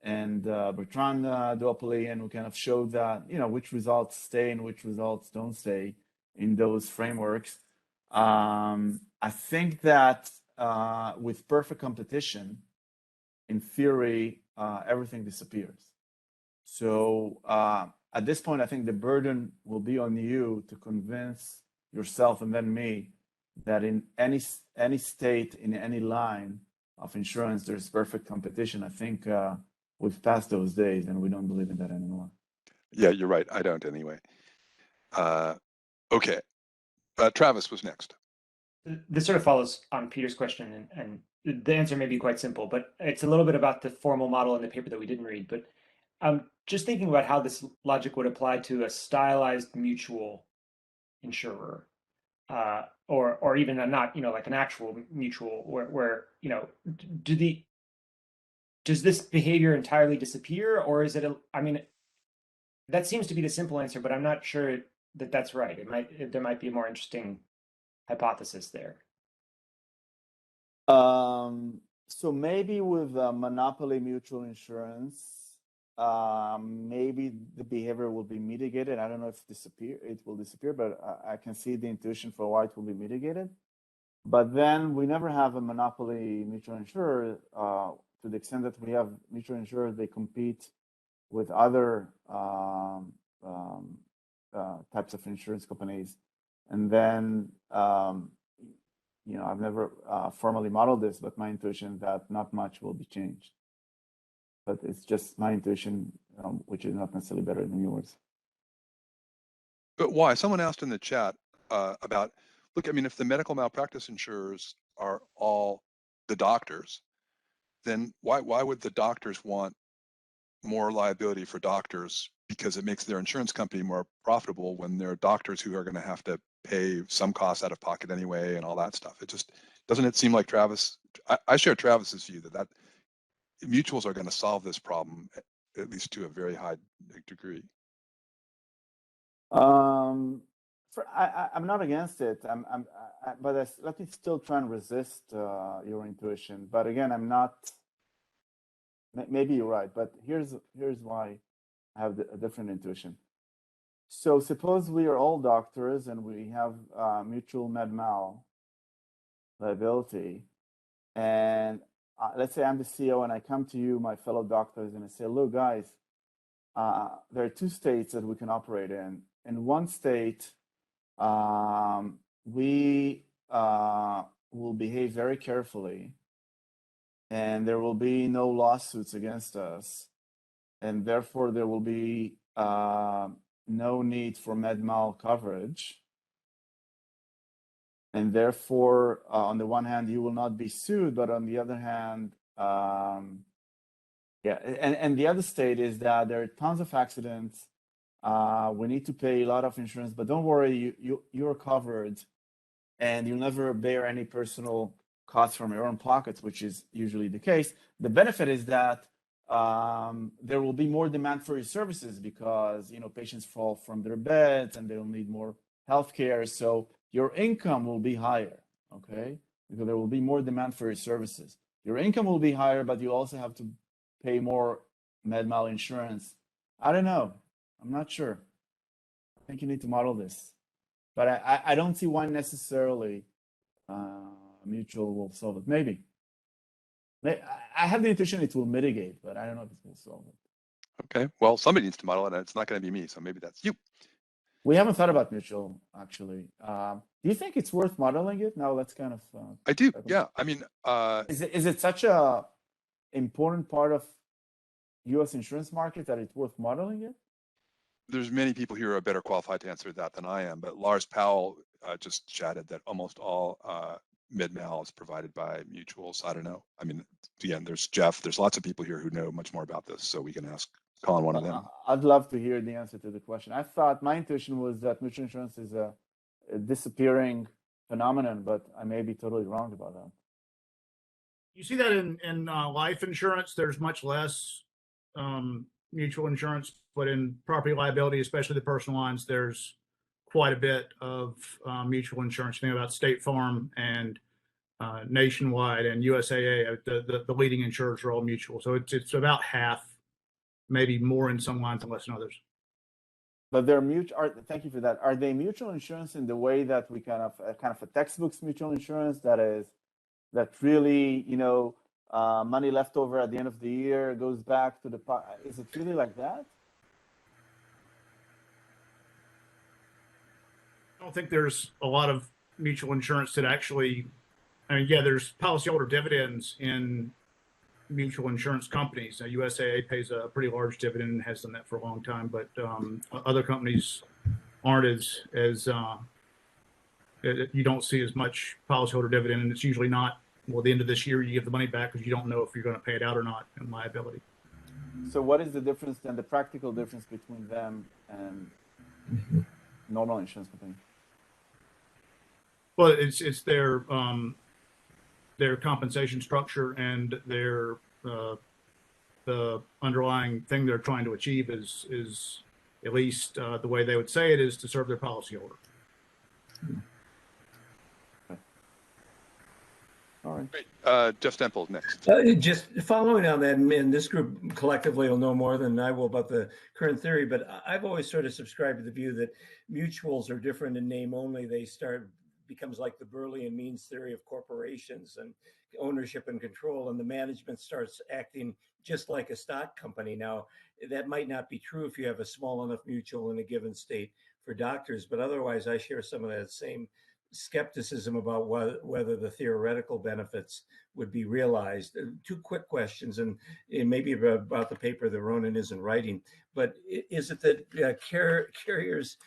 and Bertrand duopoly, and we kind of show that, you know, which results stay and which results don't stay in those frameworks. I think that with perfect competition, in theory, everything disappears. So at this point, I think the burden will be on you to convince yourself and then me that in any state, in any line of insurance, there's perfect competition. I think we've passed those days and we don't believe in that anymore. Yeah, you're right. I don't anyway. Okay. Travis was next. This sort of follows on Peter's question, and the answer may be quite simple, but it's a little bit about the formal model in the paper that we didn't read. But just thinking about how this logic would apply to a stylized mutual insurer, or even a not, like an actual mutual, where does this behavior entirely disappear, or is it that seems to be the simple answer, but I'm not sure that that's right. There might be a more interesting hypothesis there. So maybe with monopoly mutual insurance, maybe the behavior will be mitigated. I don't know if it will disappear, but I can see the intuition for why it will be mitigated. But then we never have a monopoly mutual insurer to the extent that we have mutual insurers, they compete with other types of insurance companies. And then, I've never formally modeled this, but my intuition that not much will be changed. But it's just my intuition, which is not necessarily better than yours. But why? Someone asked in the chat about, look, if the medical malpractice insurers are all the doctors, then why would the doctors want more liability for doctors? Because it makes their insurance company more profitable when they're doctors who are going to have to pay some costs out of pocket anyway and all that stuff. It just doesn't it seem like Travis, I share Travis's view that mutuals are going to solve this problem, at least to a very high degree. I'm not against it. But let me still try and resist your intuition. But again, I'm not. Maybe you're right, but here's why I have a different intuition. So suppose we are all doctors and we have mutual med-mal liability, and let's say I'm the CEO and I come to you, my fellow doctors, and I say, look, guys, there are two states that we can operate in. In one state, we will behave very carefully, and there will be no lawsuits against us, and therefore there will be no need for med-mal coverage. And therefore, on the one hand, you will not be sued, but on the other hand, and the other state is that there are tons of accidents. We need to pay a lot of insurance, but don't worry, you're covered, and you'll never bear any personal costs from your own pockets, which is usually the case. The benefit is that there will be more demand for your services because patients fall from their beds and they'll need more healthcare. So your income will be higher, okay? Because there will be more demand for your services. Your income will be higher, but you also have to pay more med-mal insurance. I don't know. I'm not sure. I think you need to model this, but I don't see why necessarily mutual will solve it. Maybe. I have the intuition it will mitigate, but I don't know if it will solve it. Okay, well, somebody needs to model it, and it's not going to be me, so maybe that's you. We haven't thought about mutual, actually. Do you think it's worth modeling it? Now let's kind of. I do, yeah. I mean, is it such a important part of U.S. insurance market that it's worth modeling it? there's many people here who are better qualified to answer that than I am, but Lars Powell just chatted that almost all mid-mal is provided by mutuals. I don't know. I mean, again, there's Jeff. There's lots of people here who know much more about this, so we can call on one of them. I'd love to hear the answer to the question. I thought my intuition was that mutual insurance is a disappearing phenomenon, but I may be totally wrong about that. You see that in life insurance, there's much less mutual insurance, but in property liability, especially the personal lines, there's quite a bit of mutual insurance. Think about State Farm and Nationwide and USAA. The leading insurers are all mutual, so it's about half, maybe more in some lines and less in others. But they're mutual. Thank you for that. Are they mutual insurance in the way that we kind of a textbook's mutual insurance that really, money left over at the end of the year goes back to the is it really like that? I don't think there's a lot of mutual insurance that actually, yeah, there's policyholder dividends in mutual insurance companies. USAA pays a pretty large dividend and has done that for a long time, but other companies aren't as you don't see as much policyholder dividend, and it's usually not, well, at the end of this year you give the money back because you don't know if you're going to pay it out or not in liability. So what is the difference then, the practical difference between them and normal insurance company? Well, it's their compensation structure and their the underlying thing they're trying to achieve is at least the way they would say it is to serve their policyholder. All right. Great. Jeff Stemple next. Just following on that, and this group collectively will know more than I will about the current theory, but I've always sort of subscribed to the view that mutuals are different in name only. They becomes like the Burleyan means theory of corporations and ownership and control, and the management starts acting just like a stock company. Now, that might not be true if you have a small enough mutual in a given state for doctors, but otherwise I share some of that same skepticism about whether the theoretical benefits would be realized. Two quick questions, and maybe about the paper that Ronen isn't writing, but is it that carriers,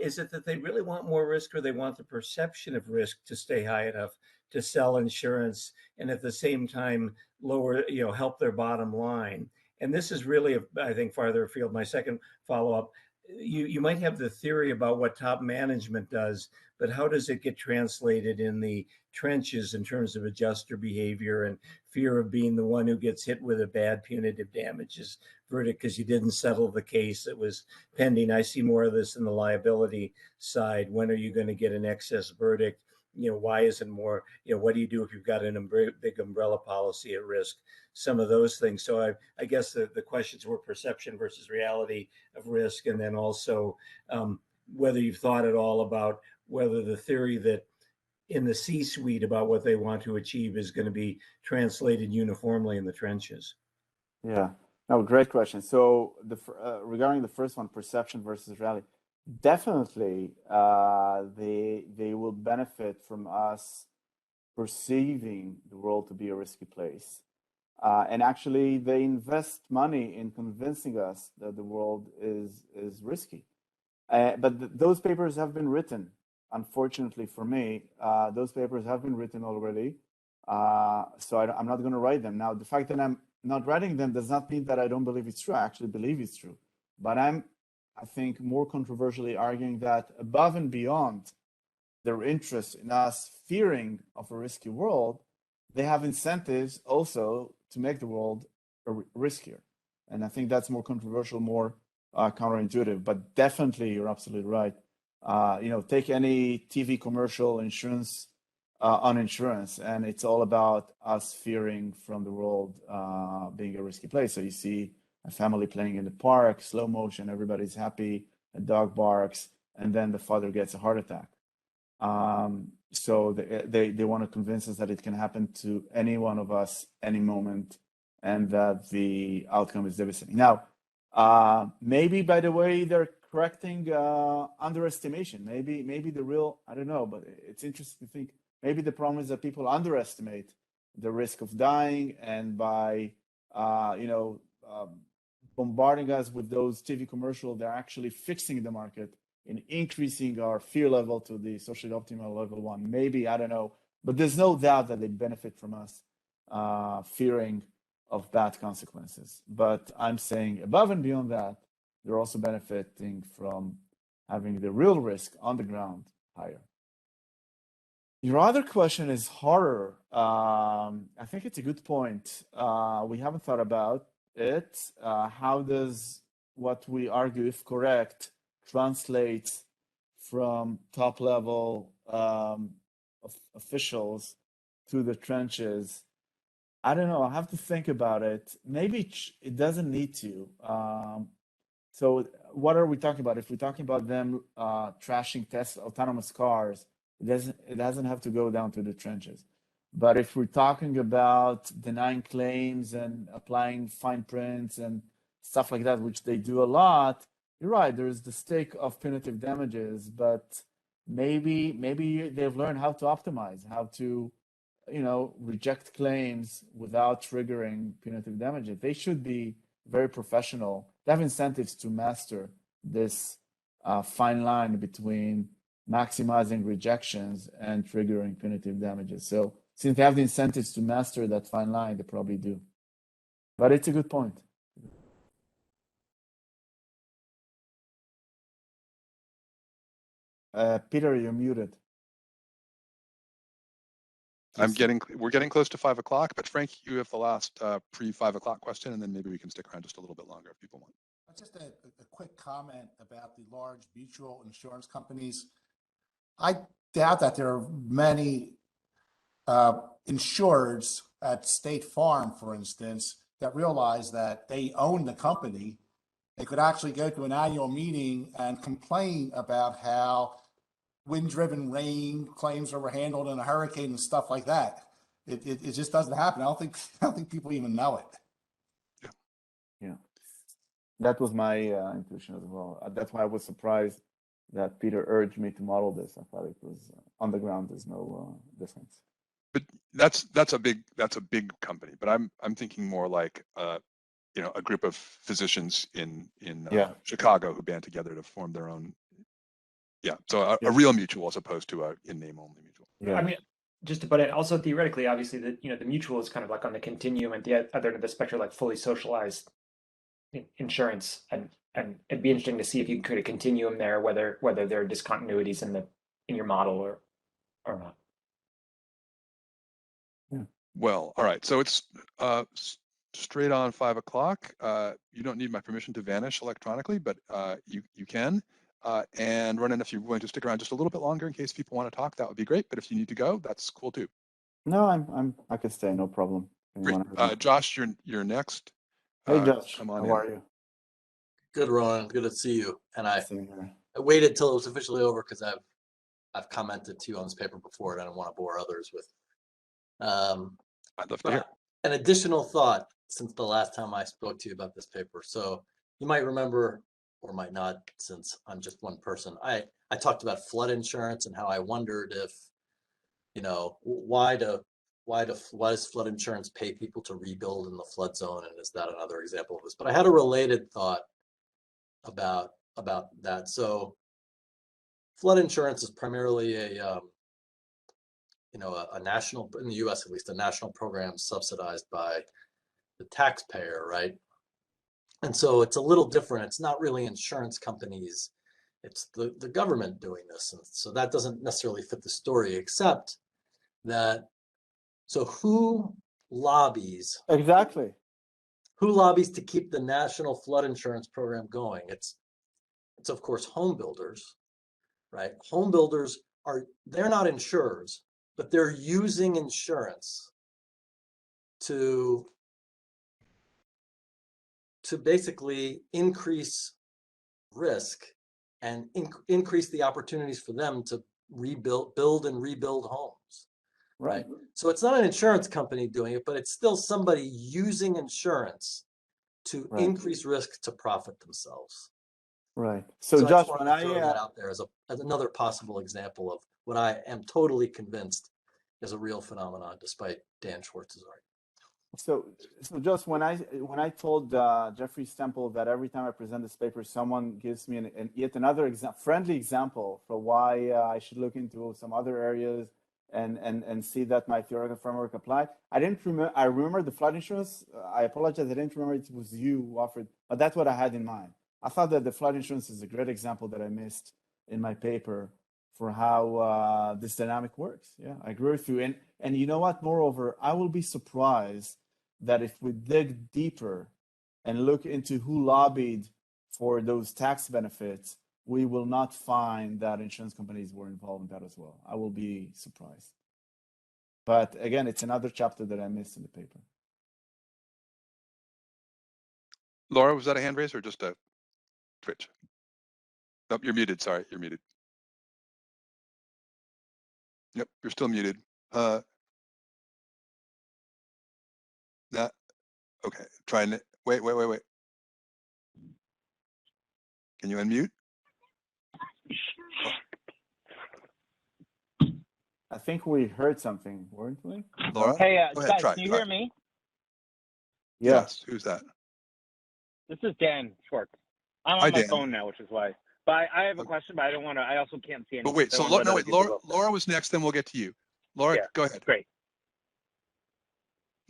is it that they really want more risk, or they want the perception of risk to stay high enough to sell insurance and at the same time lower, help their bottom line? And this is really, I think, farther afield. My second follow-up, you might have the theory about what top management does, but how does it get translated in the trenches in terms of adjuster behavior and fear of being the one who gets hit with a bad punitive damages verdict because you didn't settle the case that was pending? I see more of this in the liability side. When are you going to get an excess verdict? Why isn't more, what do you do if you've got a big umbrella policy at risk? Some of those things. So I guess the questions were perception versus reality of risk, and then also whether you've thought at all about whether the theory that in the C-suite about what they want to achieve is going to be translated uniformly in the trenches. Yeah, no, great question. So regarding the first one, perception versus reality, definitely they will benefit from us perceiving the world to be a risky place. And actually, they invest money in convincing us that the world is risky. But those papers have been written. Unfortunately for me, those papers have been written already. So I'm not going to write them. Now, the fact that I'm not writing them does not mean that I don't believe it's true. I actually believe it's true. But I think, more controversially arguing that above and beyond their interest in us fearing of a risky world, they have incentives also to make the world riskier. And I think that's more controversial, more counterintuitive, but definitely you're absolutely right. Take any TV commercial on insurance, and it's all about us fearing from the world being a risky place. So you see a family playing in the park, slow motion, everybody's happy, a dog barks, and then the father gets a heart attack. So they want to convince us that it can happen to any one of us any moment, and that the outcome is devastating. Now, maybe, by the way, they're correcting underestimation. Maybe the real, I don't know, but it's interesting to think, maybe the problem is that people underestimate the risk of dying, and by bombarding us with those TV commercials, they're actually fixing the market and increasing our fear level to the socially optimal level 1. Maybe, I don't know, but there's no doubt that they benefit from us fearing of bad consequences. But I'm saying above and beyond that, they're also benefiting from having the real risk on the ground higher. Your other question is horror. I think it's a good point. We haven't thought about it. How does what we argue, if correct, translate from top level officials to the trenches? I don't know. I have to think about it. Maybe it doesn't need to. So what are we talking about? If we're talking about them trashing Tesla autonomous cars, it doesn't have to go down to the trenches. But if we're talking about denying claims and applying fine prints and stuff like that, which they do a lot, you're right. There's the stake of punitive damages, but maybe they've learned how to optimize, how to reject claims without triggering punitive damages. They should be very professional. They have incentives to master this fine line between maximizing rejections and triggering punitive damages. So since they have the incentives to master that fine line, they probably do. But it's a good point. Peter, you're muted. We're getting close to 5 o'clock, but Frank, you have the last pre-5 o'clock question, and then maybe we can stick around just a little bit longer if people want. Just a quick comment about the large mutual insurance companies. I doubt that there are many insureds at State Farm, for instance, that realize that they own the company. They could actually go to an annual meeting and complain about how wind-driven rain claims were handled in a hurricane and stuff like that. It just doesn't happen. I don't think people even know it. Yeah, that was my intuition as well. That's why I was surprised that Peter urged me to model this. I thought it was on the ground. There's no difference. But that's a big company. But I'm thinking more like a group of physicians in Chicago who band together to form their own. Yeah, so a real mutual as opposed to a in-name only mutual. Yeah. I mean, just to put it, also theoretically, obviously, the mutual is kind of like on the continuum, and the other end of the spectrum, like fully socialized insurance, and it'd be interesting to see if you can create a continuum there, whether there are discontinuities in your model or not. Yeah. Well, all right. So it's straight on 5 o'clock. You don't need my permission to vanish electronically, but you can. And Ronen, if you're willing to stick around just a little bit longer in case people want to talk, that would be great. But if you need to go, that's cool too. No, I can stay, no problem. Great. Josh, you're next. Hey Josh, come on how are you? Good, Ronen. Good to see you. And I waited till it was officially over because I've commented to you on this paper before, and I don't want to bore others with. I'd love to hear. An additional thought since the last time I spoke to you about this paper. So you might remember, or might not, since I'm just one person. I talked about flood insurance and how I wondered if, why does flood insurance pay people to rebuild in the flood zone, and is that another example of this? But I had a related thought about that. So flood insurance is primarily a national, in the US at least, a national program subsidized by the taxpayer, right? And so it's a little different. It's not really insurance companies, it's the government doing this. And so that doesn't necessarily fit the story, except that, so who lobbies? Exactly. Who lobbies to keep the national flood insurance program going? It's of course home builders, right? Home builders they're not insurers, but they're using insurance to basically increase risk and increase the opportunities for them to build and rebuild homes. Right. So it's not an insurance company doing it, but it's still somebody using insurance to increase risk to profit themselves. Right. So I Josh, just wanted to throw that out there as another possible example of what I am totally convinced is a real phenomenon, despite Dan Schwartz's argument. So just when I told Jeffrey Stemple that every time I present this paper, someone gives me yet another friendly example for why I should look into some other areas and see that my theoretical framework applied. I didn't remember. I remember the flood insurance. I apologize. I didn't remember it was you who offered, but that's what I had in mind. I thought that the flood insurance is a great example that I missed in my paper for how this dynamic works. Yeah, I agree with you. And you know what? Moreover, I will be surprised that if we dig deeper and look into who lobbied for those tax benefits, we will not find that insurance companies were involved in that as well. I will be surprised. But again, it's another chapter that I missed in the paper. Laura, was that a hand raise or just a twitch? Nope, you're muted. Sorry, you're muted. Yep, you're still muted. That okay. Trying to wait. Can you unmute? I think we heard something, weren't we? Laura? Hey, Go ahead, guys, can you hear me? Yes. Who's that? This is Dan Schwartz. I'm on my phone now, which is why. But I have a question, but I don't want to. I also can't see anything. But wait, so Laura was next, then we'll get to you. Laura, go ahead. Great.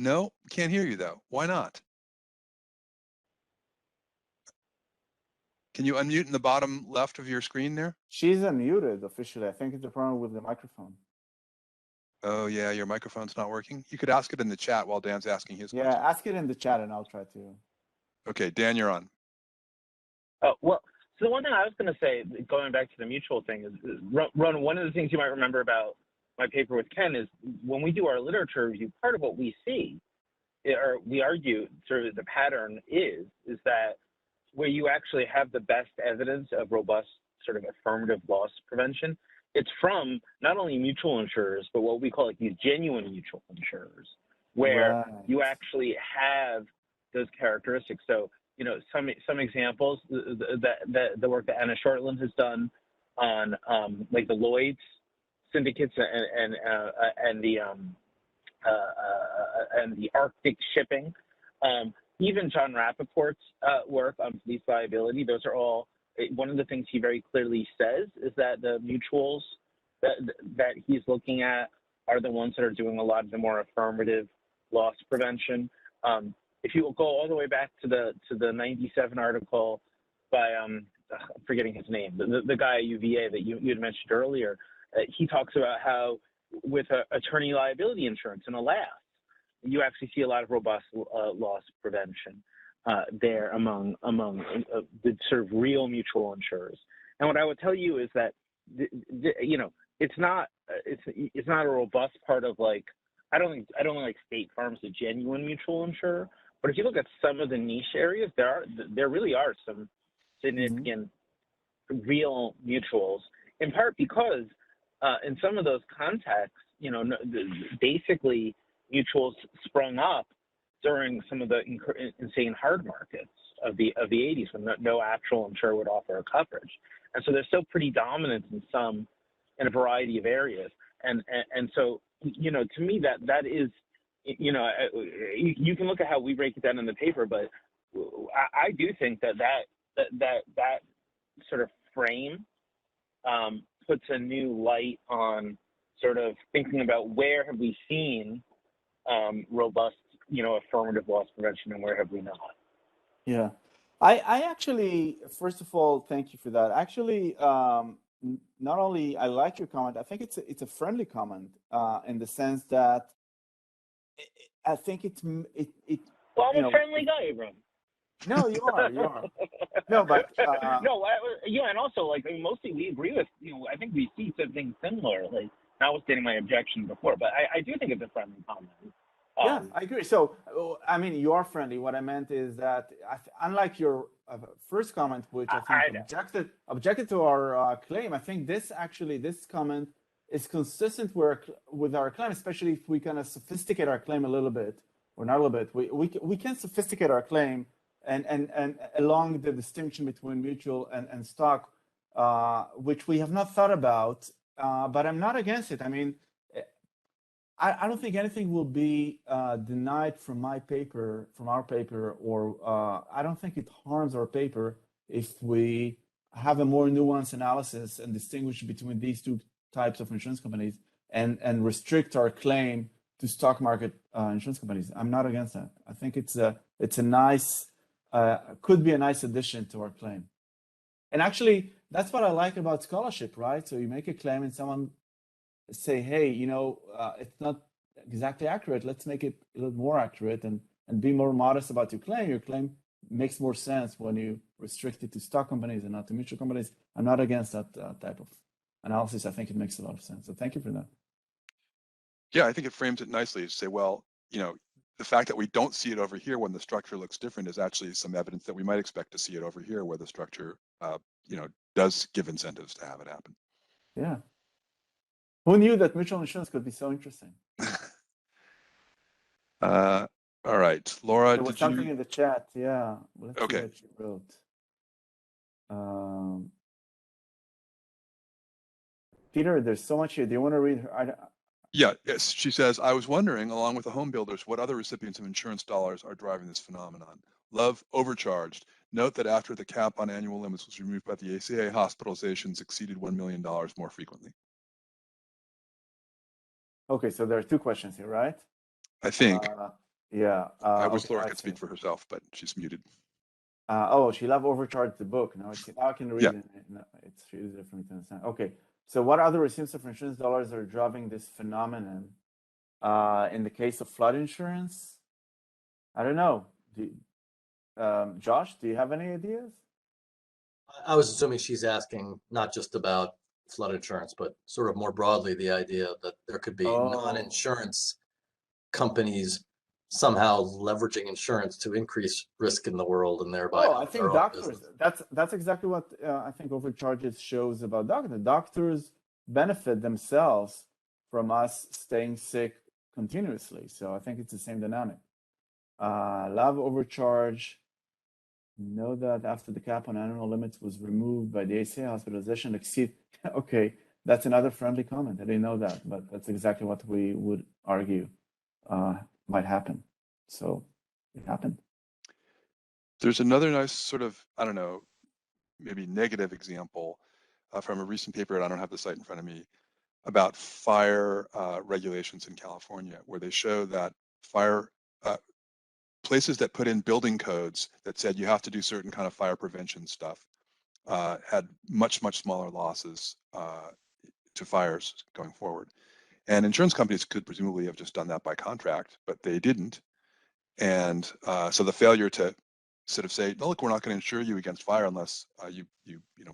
No, can't hear you though. Why not? Can you unmute in the bottom left of your screen there? She's unmuted officially. I think it's a problem with the microphone. Oh yeah, your microphone's not working. You could ask it in the chat while Dan's asking his question. Yeah, ask it in the chat and I'll try to. Okay, Dan, you're on. Oh, well, so the one thing I was going to say, going back to the mutual thing, is Ron, one of the things you might remember about my paper with Ken is when we do our literature review, part of what we see, or we argue sort of the pattern is that where you actually have the best evidence of robust sort of affirmative loss prevention, it's from not only mutual insurers, but what we call like these genuine mutual insurers, where you actually have those characteristics. So, you know, some examples, the work that Anna Shortland has done on like the Lloyd's syndicates and the Arctic shipping, even John Rappaport's work on police liability. Those are all, one of the things he very clearly says is that the mutuals that he's looking at are the ones that are doing a lot of the more affirmative loss prevention. If you go all the way back to the 97 article by I'm forgetting his name, the guy at UVA that you had mentioned earlier, he talks about how with attorney liability insurance and ALAS, you actually see a lot of robust loss prevention there among the sort of real mutual insurers. And what I would tell you is that you know, it's not a robust part of, like, I don't think like State Farm's a genuine mutual insurer, but if you look at some of the niche areas, there really are some significant real mutuals, in part because in some of those contexts, you know, basically mutuals sprung up during some of the insane hard markets of the 80s when no actual insurer would offer a coverage. And so they're still pretty dominant in a variety of areas. And so, you know, to me that is, you know, you can look at how we break it down in the paper, but I do think that sort of frame puts a new light on sort of thinking about where have we seen robust, you know, affirmative loss prevention and where have we not. Yeah, I actually, first of all, thank you for that. Actually, not only I like your comment, I think it's a friendly comment in the sense that I think it. Well, I'm a friendly guy, Abram. No, you are. No, but no, yeah, and also, like, I mean, mostly we agree with, you know, I think we see something similar, like, notwithstanding my objection before, but I do think it's a friendly comment. Yeah, I agree. So, I mean, you are friendly. What I meant is that unlike your first comment, which I think objected to our claim. I think this comment is consistent with our claim, especially if we kind of sophisticate our claim a little bit, or not a little bit. We can sophisticate our claim and along the distinction between mutual and stock, which we have not thought about, but I'm not against it. I mean, I don't think anything will be denied from our paper, or I don't think it harms our paper if we have a more nuanced analysis and distinguish between these two types of insurance companies and restrict our claim to stock market insurance companies. I'm not against that. I think it's a nice, could be a nice addition to our claim. And actually, that's what I like about scholarship, right? So you make a claim and someone say, hey, it's not exactly accurate. Let's make it a little more accurate and be more modest about your claim. Your claim makes more sense when you restrict it to stock companies and not to mutual companies. I'm not against that type of analysis. I think it makes a lot of sense. So thank you for that. Yeah, I think it frames it nicely to say, well, the fact that we don't see it over here when the structure looks different is actually some evidence that we might expect to see it over here where the structure, does give incentives to have it happen. Yeah. Who knew that mutual insurance could be so interesting? All right, Laura, there was something in the chat. Yeah. Let's okay. see what she wrote. Peter, there's so much here. Do you want to read her? Yeah, yes. She says, I was wondering, along with the home builders, what other recipients of insurance dollars are driving this phenomenon? Love overcharged. Note that after the cap on annual limits was removed by the ACA, hospitalizations exceeded $1 million more frequently. Okay, so there are two questions here, right? I think. Yeah. I wish okay, Laura could speak for herself, but she's muted. She love overcharged the book. Now I can read it. No, it's easier for me to understand. Okay. So what other recipients of insurance dollars are driving this phenomenon? In the case of flood insurance, I don't know. Josh, do you have any ideas? I was assuming she's asking not just about flood insurance, but sort of more broadly the idea that there could be non-insurance companies somehow leveraging insurance to increase risk in the world and thereby I think doctors. That's exactly what I think overcharges shows about doctors. Doctors benefit themselves from us staying sick continuously. So I think it's the same dynamic. Love overcharge. Know that after the cap on annual limits was removed by the ACA, hospitalization exceed. Okay, that's another friendly comment. I didn't know that, but that's exactly what we would argue might happen. So it happened. There's another nice sort of, I don't know, maybe negative example from a recent paper, and I don't have the site in front of me, about fire regulations in California, where they show that fire places that put in building codes that said you have to do certain kind of fire prevention stuff had much, much smaller losses to fires going forward. And insurance companies could presumably have just done that by contract, but they didn't. And so the failure to sort of say, no, look, we're not going to insure you against fire unless you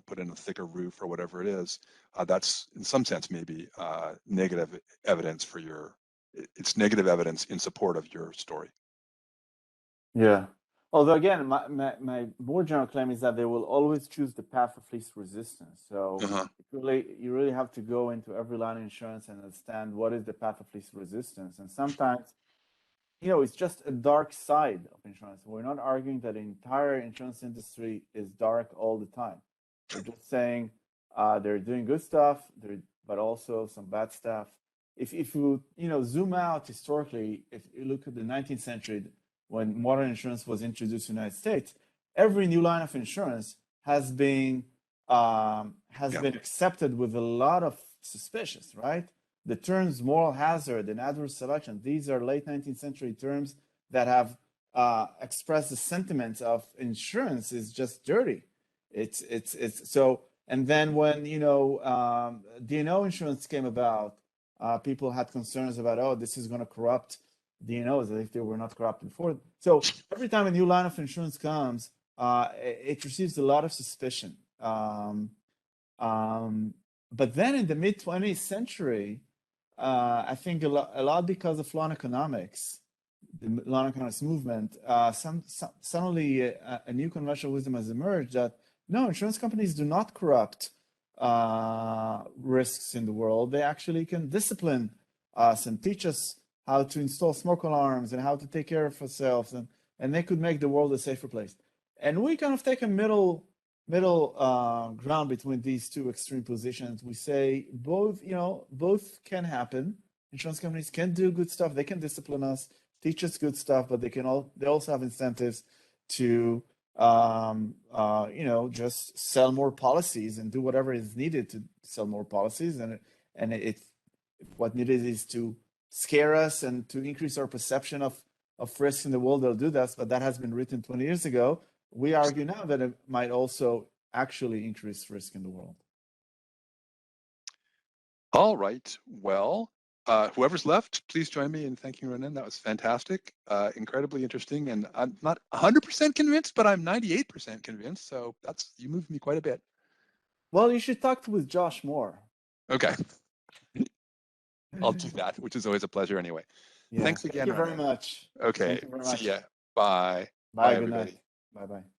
put in a thicker roof or whatever it is, that's in some sense maybe negative evidence for it's negative evidence in support of your story. Yeah. Although again, my more general claim is that they will always choose the path of least resistance. So you really have to go into every line of insurance and understand what is the path of least resistance. And sometimes, it's just a dark side of insurance. We're not arguing that the entire insurance industry is dark all the time. We're just saying they're doing good stuff, but also some bad stuff. If you zoom out historically, if you look at the 19th century, when modern insurance was introduced in the United States, every new line of insurance has been accepted with a lot of suspicions, right? The terms moral hazard and adverse selection, these are late 19th century terms that have expressed the sentiments of insurance is just dirty. It's so, and then when, D&O insurance came about, people had concerns about, this is going to corrupt D&Os as if they were not corrupt before. So every time a new line of insurance comes, it receives a lot of suspicion. But then in the mid 20th century, I think a lot because of law and economics, non-economist movement, suddenly a new conventional wisdom has emerged that no, insurance companies do not corrupt risks in the world. They actually can discipline us and teach us how to install smoke alarms and how to take care of ourselves, and they could make the world a safer place. And we kind of take a middle ground between these two extreme positions. We say both can happen. Insurance companies can do good stuff. They can discipline us, teach us good stuff, but they also have incentives to just sell more policies and do whatever is needed to sell more policies. And what needed is to scare us and to increase our perception of risk in the world. They'll do that, but that has been written 20 years ago. We argue now that it might also actually increase risk in the world. All right. Well, whoever's left, please join me in thanking Ronen. That was fantastic, incredibly interesting. And I'm not 100% convinced, but I'm 98% convinced. So you moved me quite a bit. Well, you should talk with Josh more. Okay. I'll do that, which is always a pleasure anyway. Yeah. Thanks again. Thank you very much. Okay. Thank you very much. See ya. Bye. Bye. Good everybody. night. Bye-bye.